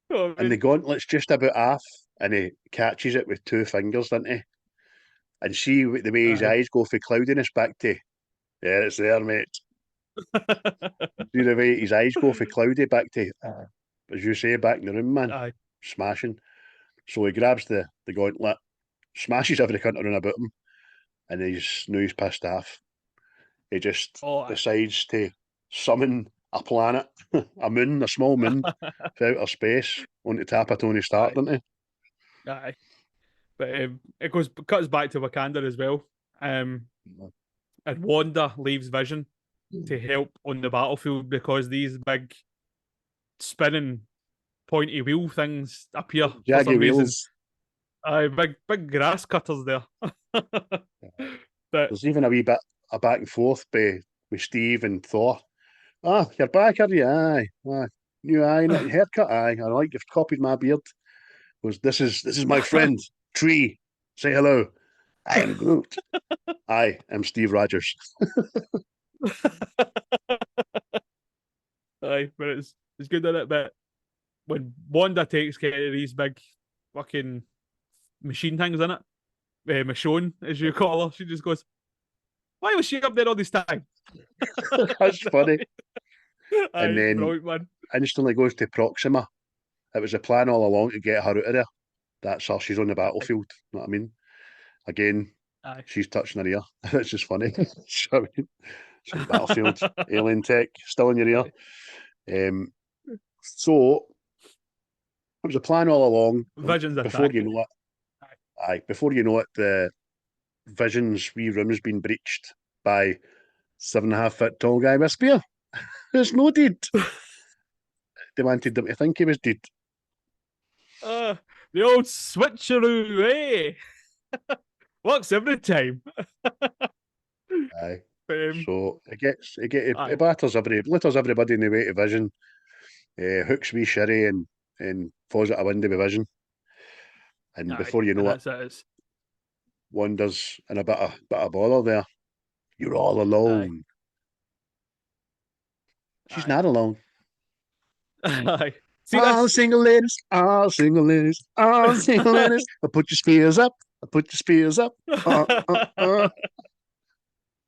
And the gauntlet's just about half, and he catches it with 2 fingers, doesn't he? And see the way his eyes go for cloudiness back to, yeah, it's there, mate. See the way his eyes go for cloudy back to, as you say, back in the room, man. Aye. Smashing. So he grabs the gauntlet, smashes every cunt around about him, and now he's pissed off. He just decides to summon a planet, a moon, a small moon, from outer space, onto top of Tony Stark, doesn't he? Aye. But it cuts back to Wakanda as well. And Wanda leaves Vision to help on the battlefield because these big spinning pointy wheel things appear for Jaggy some reason. wheels. Aye, big grass cutters there. But There's even a wee bit of back and forth with Steve and Thor. Ah, you're back, are you? Aye. New eye, not haircut. Aye, I like you've copied my beard. This is my friend Tree. Say hello. I am Groot. I am Steve Rogers. aye, but it's good at it. But when Wanda takes care of these big fucking machine things in it, Michonne, as you call her, she just goes, "Why was she up there all this time?" That's funny. Aye, And then brilliant, man. instantly goes to Proxima. It was a plan all along to get her out of there. That's her. She's on the battlefield. You know what I mean? Again, she's touching her ear. It's just funny. So, I mean, so battlefield, alien tech, still in your ear. So it was a plan all along. Vision's before attack. you know it, before you know it, the Vision's wee room's been breached by 7.5 foot tall guy with a spear. There's no deed. They wanted them to think he was dead. The old switcheroo, eh? Works every time. Aye. So it litters everybody in the way to Vision. Hooks wee Sherry and falls out a window with Vision. And before you know it, Wanda's in a bit of bother there. You're all alone. She's not alone. Aye. All single ladies, all single ladies, all single ladies. I put your spears up. I put your spears up.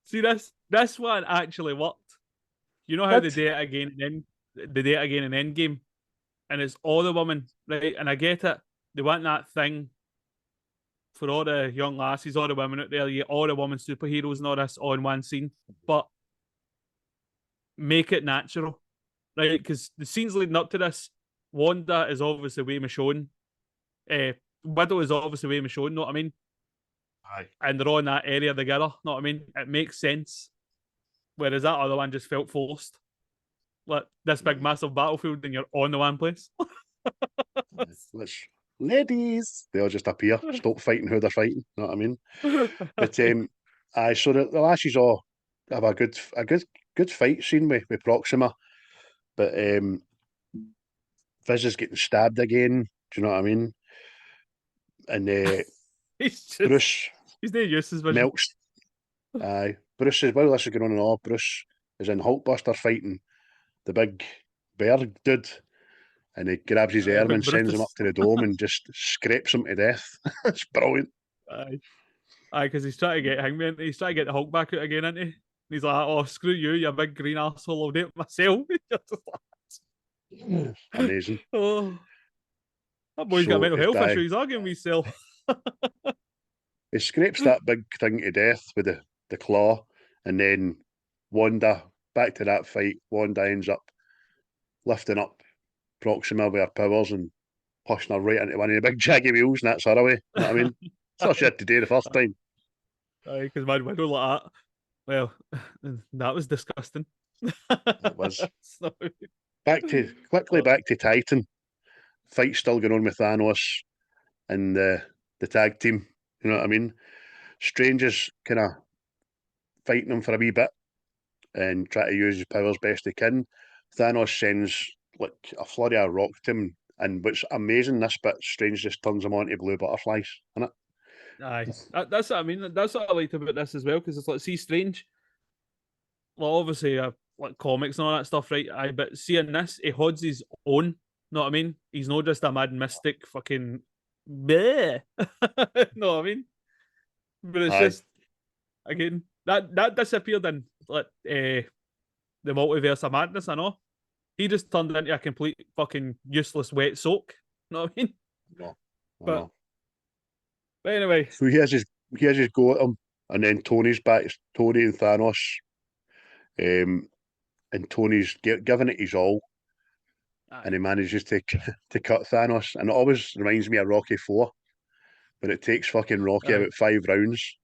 See, this one actually worked. You know how they do it again in Endgame, and it's all the women, right? And I get it. They want that thing for all the young lassies, all the women out there. You get all the women superheroes and all this all in one scene, but make it natural, right? Because the scenes leading up to this, Wanda is obviously way Michonne. Widow is obviously way Michonne, know what I mean? Aye. And they're all in that area together, know what I mean? It makes sense. Whereas that other one just felt forced. Like this big massive battlefield and you're on the one place. Ladies, they all just appear, stop fighting who they're fighting, know what I mean? But so the lassies all have a good fight scene with Proxima. But Viz is getting stabbed again. Do you know what I mean? And Bruce, he's no use as Vision. Melts. Aye, Bruce says, "While this is going on and all, Bruce is in Hulkbuster fighting the big bear dude, and he grabs his arm and sends him up to the dome and just scrapes him to death." It's brilliant. Aye, because he's trying to get Hangman. He's trying to get the Hulk back out again, isn't he? He's like, "Oh, screw you, you big green arsehole, I'll do it myself." Amazing. Oh, that boy's got mental health issues. He's arguing with himself. He scrapes that big thing to death with the claw, and then Wanda, back to that fight, Wanda ends up lifting up Proxima with her powers and pushing her right into one of the big jaggy wheels, and that's her away. You know what I mean? That's what she had to do the first time. Aye, because my widow like that. Well, that was disgusting. It was. Back to Titan. Fight still going on with Thanos and the tag team. You know what I mean? Strange is kind of fighting him for a wee bit and try to use his powers best he can. Thanos sends like a flurry of rock to him, and what's amazing, this bit, Strange just turns him on to blue butterflies, isn't it? Aye, that's what I mean. That's what I liked about this as well, because it's like, see, Strange, well, obviously, like comics and all that stuff, right? Aye, but seeing this, he holds his own. Know what I mean? He's not just a mad mystic fucking bleh. Know what I mean? But it's just, again, that disappeared in like the multiverse of madness, I know. He just turned into a complete fucking useless wet soak. Know what I mean? No. I But know. but anyway, So he has his go at him, and then Tony's back. It's Tony and Thanos, um, and Tony's giving it his all, and he aye. manages to to cut Thanos. And it always reminds me of Rocky 4, but it takes fucking Rocky Aye. about 5 rounds.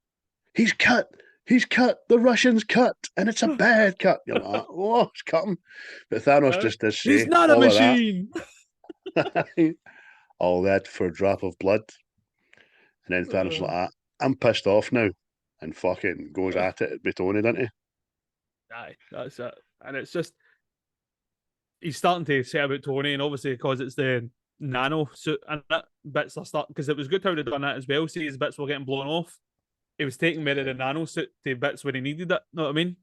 He's cut. He's cut. The Russian's cut, and it's a bad cut. You're like, oh, it's cut him. But Thanos just does He's say not a all of machine. that, all that for a drop of blood, and then Thanos is like, I'm pissed off now, and fucking goes at it with Tony, doesn't he? Aye, that's it. And it's just he's starting to say about Tony, and obviously because it's the nano suit and that bits are starting because it was good how they done that as well. See, his bits were getting blown off. He was taking more of the nano suit to bits where he needed it. Know what I mean?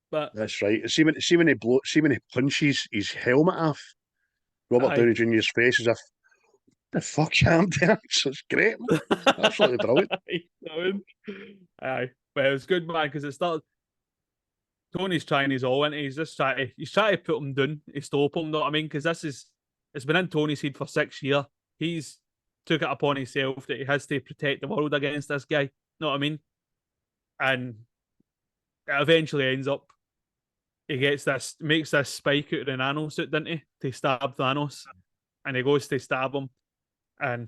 But That's right. See when he punches his helmet off, Robert aye. Downey Jr.'s face is if the fuck I'm doing. So it's great, man. Absolutely brilliant. Aye, but it was good, man, because it started. Tony's trying his all, and he's trying to put him down, to stop him. Know what I mean? Because it's been in Tony's head for 6 years. He's took it upon himself that he has to protect the world against this guy. Know what I mean? And it eventually ends up he makes this spike out of the nano suit, didn't he, to stab Thanos, and he goes to stab him, and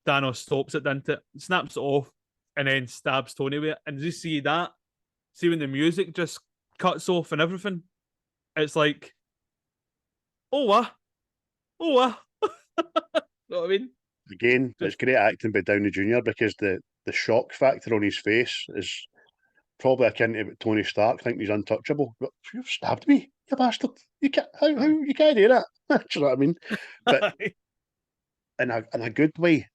Thanos stops it, didn't it? Snaps it off, and then stabs Tony with it. And you see that? See when the music just cuts off and everything? It's like, oh, what? Oh, what? Know what I mean? Again, it's great acting by Downey Jr. because the shock factor on his face is probably akin to Tony Stark thinking he's untouchable. But you've stabbed me, you bastard. You can't how you can't do that. Do you know what I mean? But in a good way,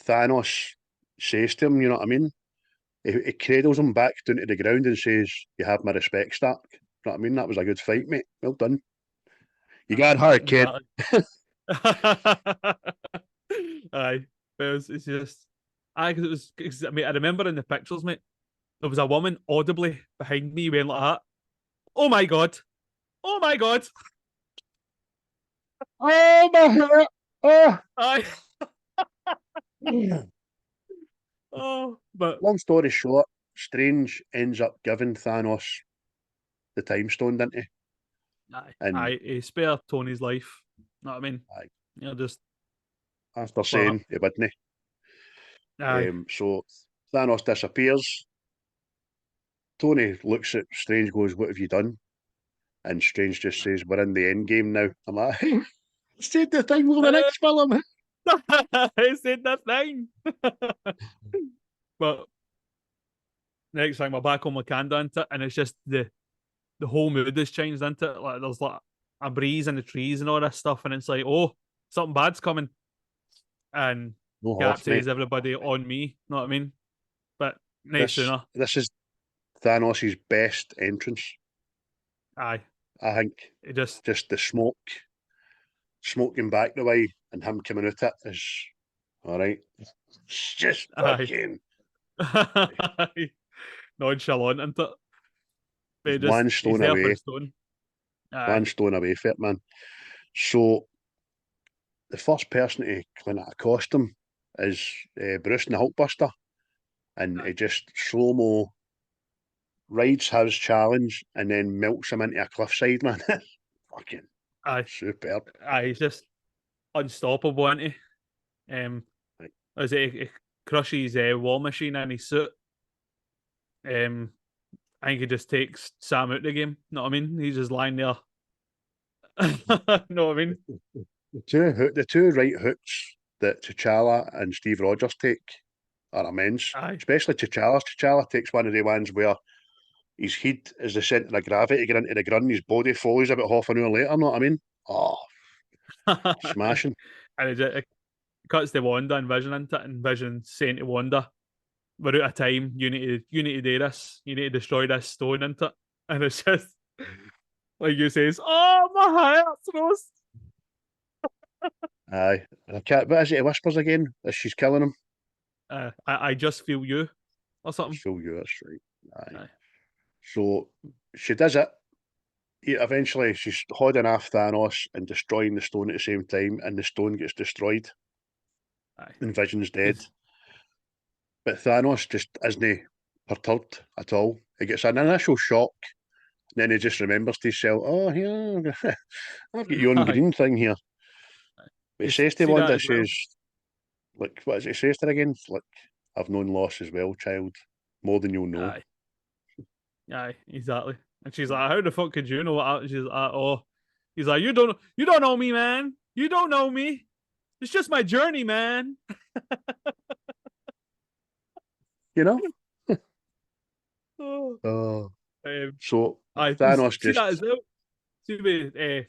Thanos says to him, you know what I mean? He cradles him back down to the ground and says, "You have my respect, Stark." You know what I mean? That was a good fight, mate. Well done. You got hard, kid. Aye, but it's just, aye, because it was. Cause, I mean, I remember in the pictures, mate, there was a woman audibly behind me went like that. Oh my god! Oh my god! Oh my heart! Oh. Aye. Oh, but Long story short, Strange ends up giving Thanos the time stone, didn't he? And he spared Tony's life. Know what I mean? aye, You know, just after but saying he wouldn't. aye, So Thanos disappears. Tony looks at Strange, goes, "What have you done?" And Strange just says, "We're in the end game now." I'm like, said the thing with the next film. I said that thing. But next thing we're back on Wakanda into it, and it's just the whole mood has changed into it. Like there's like a breeze in the trees and all this stuff, and it's like, oh, something bad's coming. And No Cap half, mate. says everybody on me, know what I mean? But no This sooner. this is Thanos' best entrance. Aye. I think It just the smoking back the way and him coming out it is all right. It's just aye. fucking Nonchalant, isn't it? But one he's stone there for away. the stone. Aye. One stone away from it, man. So the first person to kind of accost him is Bruce in the Hulkbuster, and he just slow mo rides his challenge and then milks him into a cliffside, man. Fucking Aye. superb. Aye, he's just unstoppable, isn't he? Right. As he crushes War Machine in his suit. I think he just takes Sam out the game. Know what I mean? He's just lying there. Know what I mean? The two right hooks that T'Challa and Steve Rogers take are immense. Aye. Especially T'Challa's. T'Challa takes one of the ones where his head is the centre of gravity to get into the ground, his body follows about half an hour later, know what I mean? Oh, smashing. And it cuts to Wanda and Vision into it, and Vision saying to Wanda, "We're out of time. You need to do this. You need to destroy this stone into it." And it's just like you says, "Oh my heart's roast." Aye. And I can't, what is it? He whispers again as she's killing him. I just feel you, or something. Show you, that's right. Aye. Aye. So she does it. Eventually, she's holding off Thanos and destroying the stone at the same time, and the stone gets destroyed. and Vision's dead. Yes. But Thanos just isn't perturbed at all. He gets an initial shock, and then he just remembers to himself, oh, yeah, I've got your own Aye. green thing here. But he You says to see Wanda, that as well? says, like, what is it? He says to her again? Like, I've known loss as well, child. More than you'll know. Aye. Aye, exactly. And she's like, how the fuck could you know what she's like, oh. He's like, you don't know me, man. You don't know me. It's just my journey, man. You know? Oh. Oh. So So you Thanos see that just as well? See with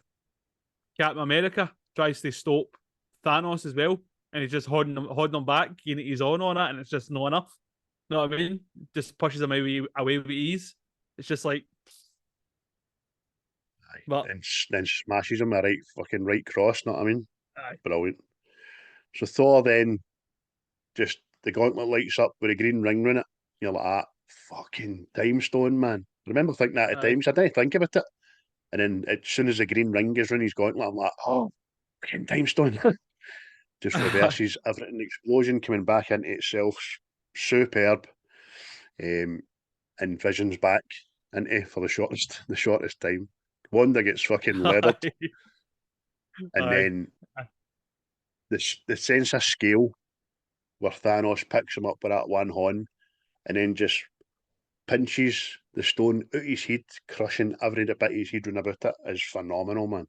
Captain America tries to stop Thanos as well, and he's just holding him back, he's on it, and it's just not enough. You know what I mean? Just pushes him away with ease. It's just like, but and then smashes him a right cross, know what I mean? aye. Brilliant. So Thor then just the gauntlet lights up with a green ring around it. You're like, ah, fucking time stone, man. I remember thinking that at Aye. times. I didn't think about it. And then as soon as the green ring goes round his gauntlet, I'm like, oh, fucking time stone. Just reverses everything. Explosion coming back into itself. Superb. And Vision's back into for the shortest time. Wanda gets fucking leathered. And Aye. then the sense of scale where Thanos picks him up with that one horn and then just pinches the stone out his head, crushing every bit of his head round about it is phenomenal, man.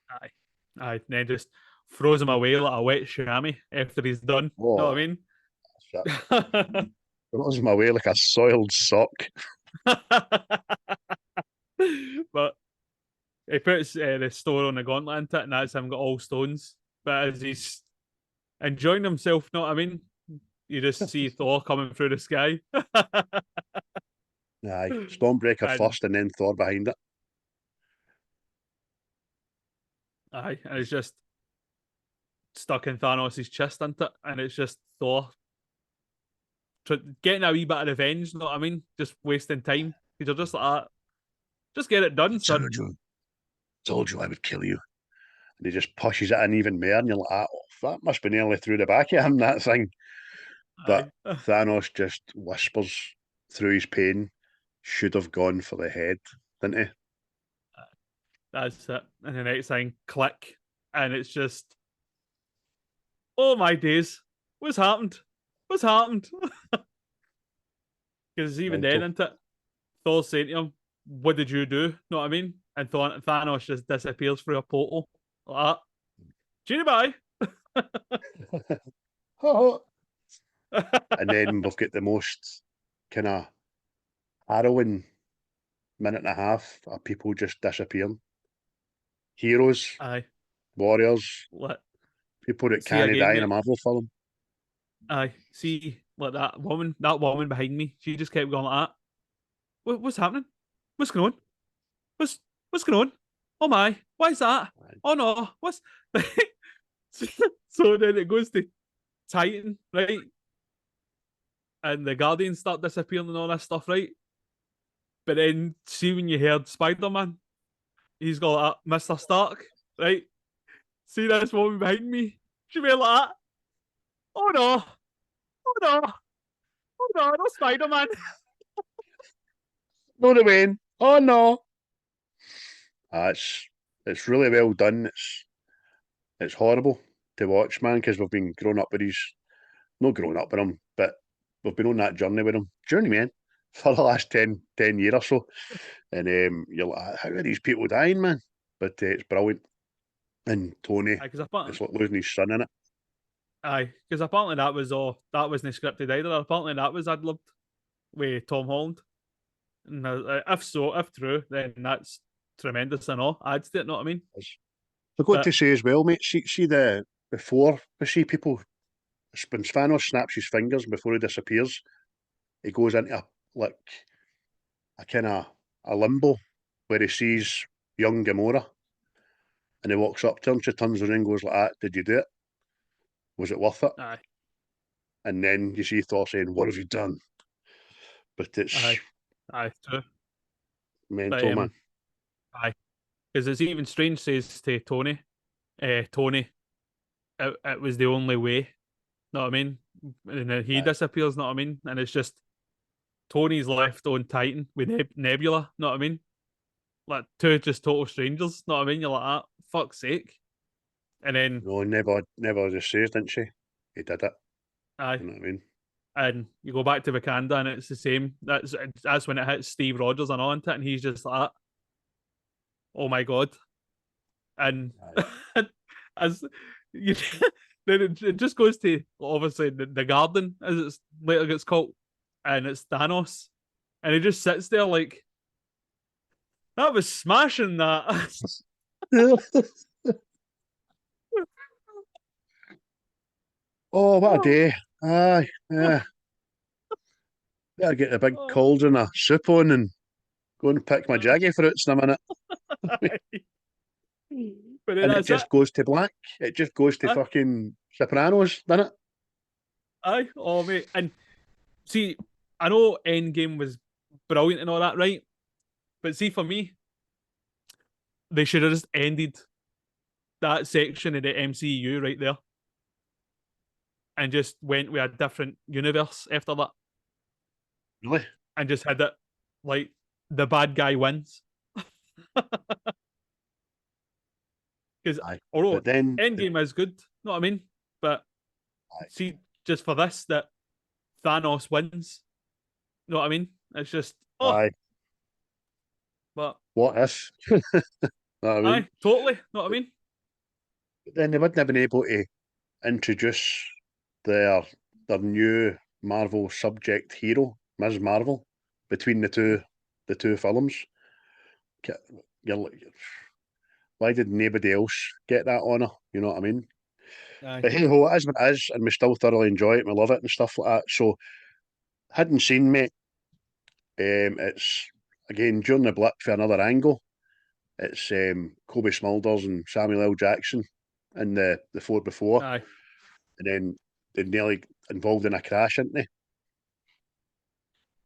Aye. Aye. Then just throws him away like a wet chamois after he's done. Oh, Know what I mean? Throws him away like a soiled sock. But he puts the store on the gauntlet into it, and that's him got all stones. But as he's enjoying himself, know what I mean? You just see Thor coming through the sky. Aye, Stormbreaker And- first and then Thor behind it. Aye, and it's just stuck in Thanos' chest, isn't it? And it's just Thor getting a wee bit of revenge, know what I mean? Just wasting time. Because you're just like, just get it done, son. Told you I would kill you. And he just pushes it in even more, and you're like, oh, that must be nearly through the back of him, that thing. But Aye. Thanos just whispers through his pain, should have gone for the head, didn't he? That's it. And the next thing, click. And it's just, oh my days. What's happened? What's happened? Because even then, Mental. isn't it? Thor's saying to him, what did you do? Know what I mean? And Thanos just disappears through a portal. Like that. Genie bye. And then we've got the most kind of harrowing minute and a half of people just disappearing. Heroes, Aye. warriors, Let, people that See can't again, die in a mate. Marvel film. aye. See, like that woman behind me, she just kept going like that. What's happening? What's going on? What's going on? Oh my, why is that? Aye. Oh no, what's so then it goes to Titan, right? And the Guardians start disappearing and all this stuff, right? But then see when you heard Spider-Man, he's got like, Mr. Stark, right? See this woman behind me? She be like that. Oh no! Oh no! Oh no! No Spider-Man! No, the Wayne. Oh no. It's really well done. It's horrible to watch, man, because we've been growing up with these. Not growing up with him, but we've been on that journey with him. Journey, man, for the last 10 years or so. And you're like, how are these people dying, man? But it's brilliant. And Tony, Because it's like losing his son in it. apparently that wasn't scripted either. Apparently that was ad-libbed with Tom Holland. And if true, then that's tremendous and all. Adds to it, know what I mean? Forgot But- to say as well, mate, see before we see people, when Thanos snaps his fingers and before he disappears, he goes into a kind of a limbo where he sees young Gamora and he walks up to her and she turns around and goes like that, did you do it? Was it worth it? Aye. And then you see Thor saying, what have you done? But it's Aye, true. mental, man. Aye. Because it's even strange says to Tony, it was the only way. Know what I mean? And then he disappears. Know what I mean? And it's just Tony's left on Titan with Nebula. Know what I mean? Like two just total strangers. Know what I mean? You're like, ah, fuck's sake. And then No, never just says, didn't she? He did it. aye, You know what I mean? and you go back to Wakanda and it's the same. That's when it hits Steve Rogers and on it, and he's just like, oh my god. And as you, then it just goes to obviously the garden as it's later gets called, and it's Thanos, and he just sits there like that was smashing that. Oh, what a day. Aye, yeah. Better get the big cauldron of soup on and go and pick my jaggy fruits in a minute. But then And it that's just it. goes to black. It just goes to Aye. fucking Sopranos, doesn't it? Aye, oh mate, and see, I know Endgame was brilliant and all that, right? But see, for me, they should have just ended that section of the MCU right there, and just went with a different universe after that, Really? and just had it like the bad guy wins. Because Aye. although But then, Endgame is good, know what I mean? But aye. see, just for this, that Thanos wins. Know what I mean? It's just Aye. but What if? Know what I mean? aye, totally. Know what I mean? But then they wouldn't have been able to introduce their new Marvel subject hero, Ms. Marvel, between the two films. You're, why did nobody else get that honour? You know what I mean? Aye, But hey ho, it is what it is, and we still thoroughly enjoy it, we love it and stuff like that. So, hadn't seen, mate. It's again during the blip for another angle. It's Kobe Smulders and Samuel L. Jackson in the four before, aye, and then they're nearly involved in a crash, aren't they?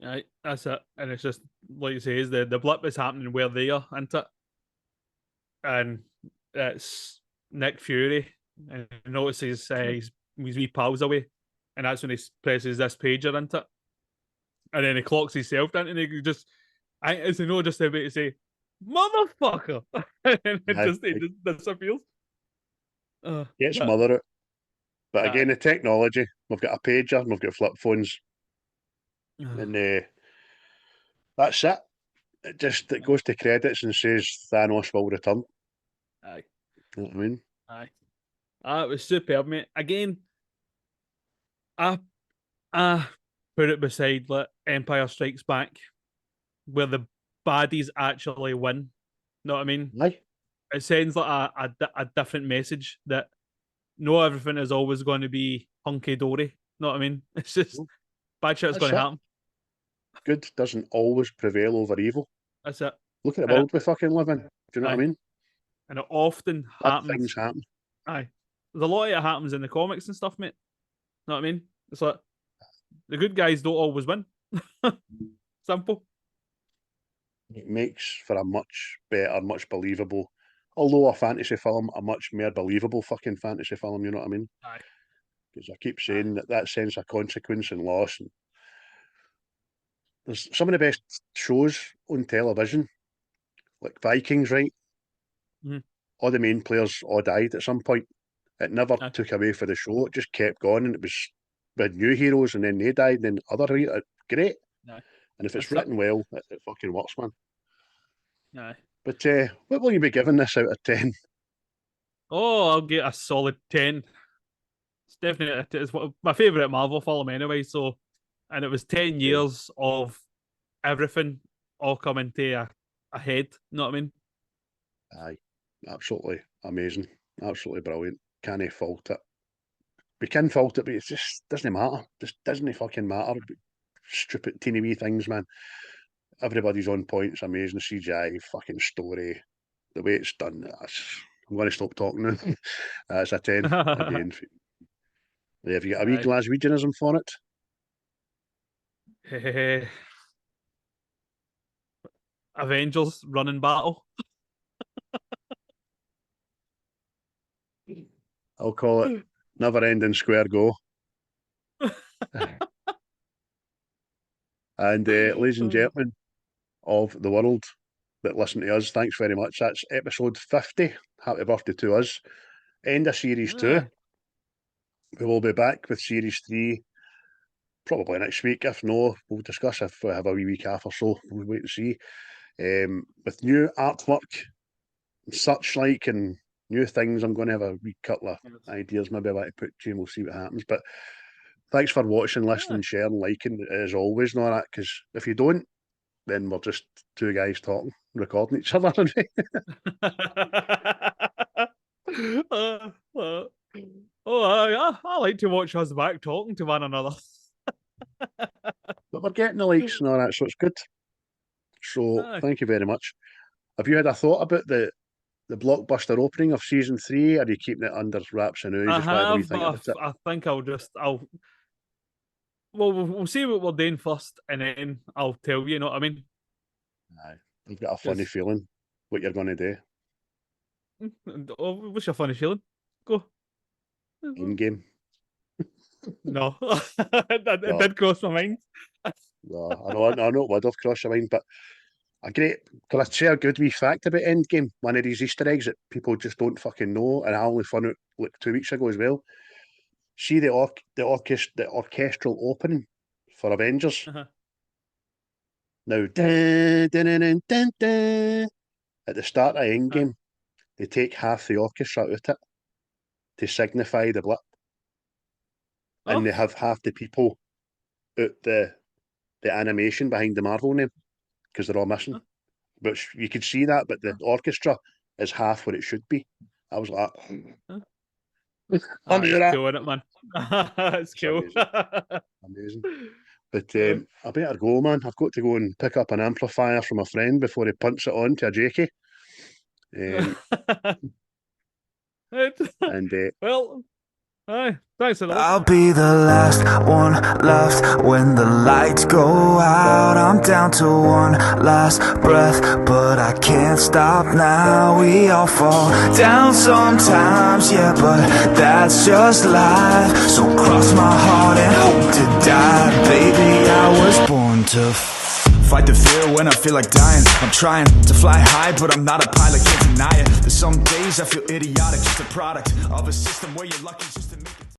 aye. That's it. And it's just like you say, is the blip is happening where they are, isn't it? And it's Nick Fury, and he notices his wee pals away, and that's when he presses this pager into it, and then he clocks himself down, and he just, it's no just about to say, "Motherfucker," and Aye, it just disappears. gets But, mother it. But aye. again, the technology, we've got a pager, we've got flip phones, and that's it. It goes to credits and says Thanos will return. Aye, You know what I mean? aye. It was superb, mate. Again, I put it beside like Empire Strikes Back, where the baddies actually win. Know what I mean? Aye. It sends like a different message that no everything is always going to be hunky dory. Know what I mean? It's just bad shit's That's going to it. happen. Good doesn't always prevail over evil. That's it. Look at the And world we fucking live in. Do you know what I aye. mean? And it often Bad happens. things happen. Aye, there's a lot of it happens in the comics and stuff, mate. Know what I mean? It's like the good guys don't always win. Simple. It makes for a much better, much believable, although a fantasy film, a much more believable fucking fantasy film, you know what I mean? Aye. Because I keep saying that sense of consequence and loss. And there's some of the best shows on television, like Vikings, right? Mhm. All the main players all died at some point. It never Aye. took away for the show. It just kept going, and it was with new heroes, and then they died, and then great. Aye. And if it's That's it. written well, it fucking works, man. Aye. But what will you be giving this out of 10? Oh, I'll get a solid 10. It's definitely it's my favorite Marvel film anyway. So, and it was 10 years of everything all coming to a head. You know what I mean? Aye, absolutely amazing, absolutely brilliant. Can't fault it. We can fault it, but it just doesn't matter. Just doesn't fucking matter. Stupid teeny wee things, man. Everybody's on point. It's amazing. CGI, fucking story, the way it's done. I'm going to stop talking now. That's a 10 again. Have you got a wee Aye. Glaswegianism for it? Avengers running battle. I'll call it never ending square go. And ladies and gentlemen of the world that listen to us, thanks very much. That's episode 50. Happy birthday to us. End of series 2. We will be back with series 3 probably next week. If no, we'll discuss if we have a wee week off or so. We'll wait and see. With new artwork, such like, and new things, I'm going to have a wee couple of ideas maybe I want to put to, and we'll see what happens. But thanks for watching, listening, sharing, liking, as always, and all that, because if you don't, then we're just two guys talking, recording each other. I like to watch us back talking to one another. But we're getting the likes and all that, so it's good. So thank you very much. Have you had a thought about the blockbuster opening of season 3? Or are you keeping it under wraps and now? I have, but I think we'll see what we're doing first, and then I'll tell you. You know what I mean? Aye, I've got a funny feeling what you're going to do. What's your funny feeling? Go. Endgame. No, it did cross my mind. No, I know it would have crossed your mind, but can I share a good wee fact about Endgame? One of these Easter eggs that people just don't fucking know, and I only found out like 2 weeks ago as well. See the orchestral opening for Avengers. Now, dun, dun, dun, dun, dun, dun, at the start of Endgame, they take half the orchestra out it to signify the blip, and they have half the people out the animation behind the Marvel name because they're all missing. But you could see that, but the orchestra is half what it should be. I was like, it's cool, isn't it, man? It's cool. Amazing. But I better go, man. I've got to go and pick up an amplifier from a friend before he punts it on to a Jakey. Well, thanks a lot. I'll be the last one left when the lights go out. I'm down to one last breath, but I can't stop now. We all fall down sometimes, yeah, but that's just life. So cross my heart and hope to die. Baby, I was born to fight the fear when I feel like dying. I'm trying to fly high, but I'm not a pilot, can't deny it. There's some days I feel idiotic, just a product of a system where you're lucky just